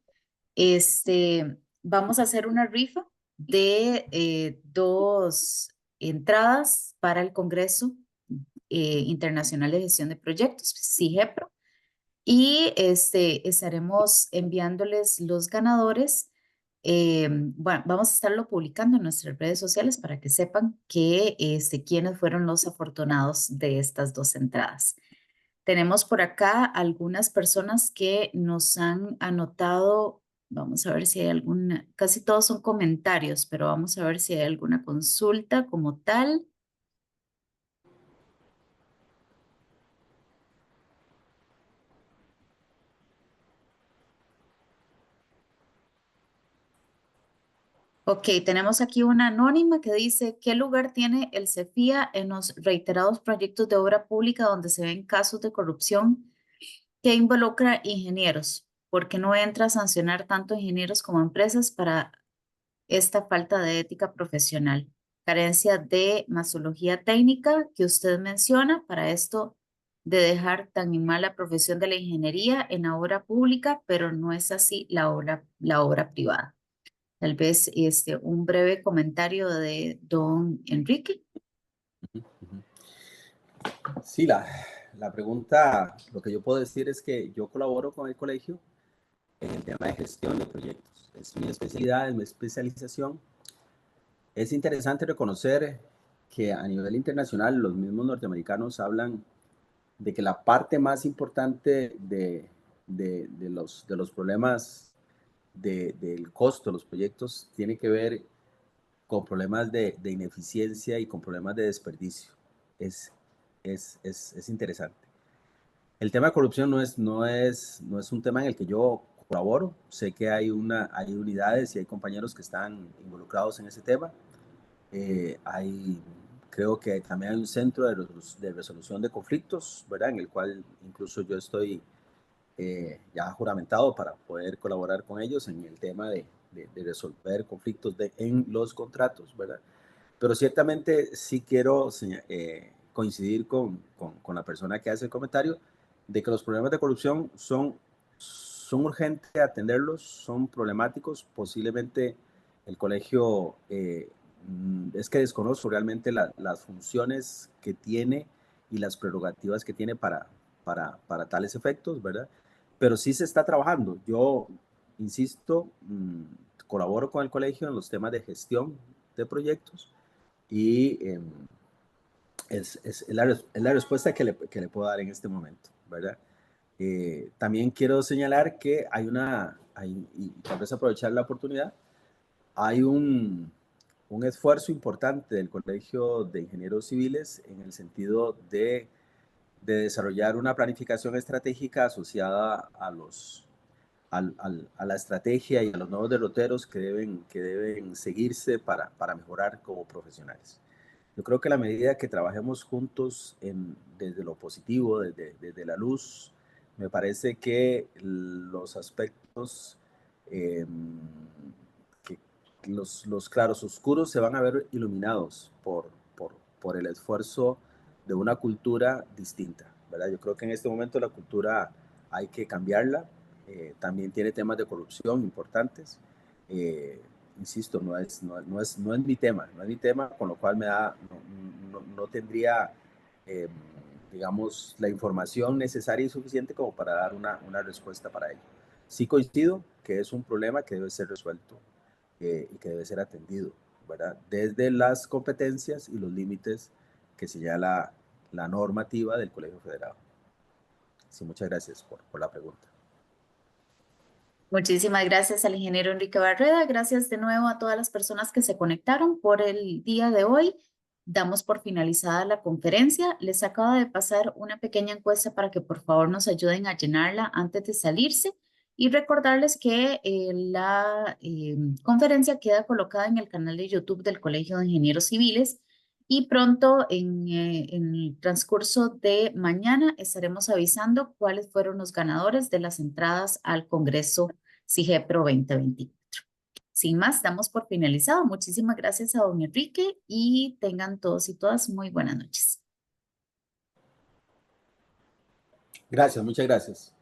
vamos a hacer una rifa de 2 entradas para el Congreso Internacional de Gestión de Proyectos, CIGEPRO, y estaremos enviándoles los ganadores. Bueno, vamos a estarlo publicando en nuestras redes sociales para que sepan que quiénes fueron los afortunados de estas 2 entradas. Tenemos por acá algunas personas que nos han anotado. Vamos a ver si hay alguna, casi todos son comentarios, pero vamos a ver si hay alguna consulta como tal. Ok, tenemos aquí una anónima que dice: ¿qué lugar tiene el CEFIA en los reiterados proyectos de obra pública donde se ven casos de corrupción que involucra ingenieros? ¿Por qué no entra a sancionar tanto ingenieros como empresas para esta falta de ética profesional? Carencia de masología técnica que usted menciona para esto de dejar tan en mal la profesión de la ingeniería en la obra pública, pero no es así la obra privada. Tal vez un breve comentario de don Enrique. Sí, la pregunta, lo que yo puedo decir es que yo colaboro con el colegio en el tema de gestión de proyectos. Es mi especialidad, es mi especialización. Es interesante reconocer que a nivel internacional los mismos norteamericanos hablan de que la parte más importante de los problemas del costo de los proyectos tiene que ver con problemas de ineficiencia y con problemas de desperdicio. Es, es interesante. El tema de corrupción no es un tema en el que yo colaboro. Sé que hay unidades y hay compañeros que están involucrados en ese tema. Creo que también hay un centro de resolución de conflictos, ¿verdad? En el cual incluso yo estoy ya juramentado para poder colaborar con ellos en el tema de resolver conflictos en los contratos, ¿verdad? Pero ciertamente sí quiero coincidir con la persona que hace el comentario de que los problemas de corrupción son urgentes atenderlos, son problemáticos. Posiblemente el colegio es que desconozco realmente las funciones que tiene y las prerrogativas que tiene para tales efectos, ¿verdad? Pero sí se está trabajando. Yo, insisto, colaboro con el colegio en los temas de gestión de proyectos y es la respuesta que le puedo dar en este momento, ¿verdad? También quiero señalar que y tal vez aprovechar la oportunidad, hay un esfuerzo importante del Colegio de Ingenieros Civiles en el sentido de desarrollar una planificación estratégica asociada a la estrategia y a los nuevos derroteros que deben seguirse para mejorar como profesionales. Yo creo que la medida que trabajemos juntos desde lo positivo, desde la luz, me parece que los aspectos, eh, que los claros oscuros se van a ver iluminados por el esfuerzo de una cultura distinta, ¿verdad? Yo creo que en este momento la cultura hay que cambiarla. También tiene temas de corrupción importantes. Insisto, no es mi tema, con lo cual no tendría, digamos, la información necesaria y suficiente como para dar una respuesta para ello. Sí coincido que es un problema que debe ser resuelto y que debe ser atendido, ¿verdad? Desde las competencias y los límites que señala la normativa del Colegio Federado. Sí, muchas gracias por la pregunta. Muchísimas gracias al ingeniero Enrique Barreda. Gracias de nuevo a todas las personas que se conectaron por el día de hoy. Damos por finalizada la conferencia. Les acabo de pasar una pequeña encuesta para que por favor nos ayuden a llenarla antes de salirse y recordarles que la conferencia queda colocada en el canal de YouTube del Colegio de Ingenieros Civiles y pronto en el transcurso de mañana estaremos avisando cuáles fueron los ganadores de las entradas al Congreso CIGEPRO 2024. Sin más, damos por finalizado. Muchísimas gracias a don Enrique y tengan todos y todas muy buenas noches. Gracias, muchas gracias.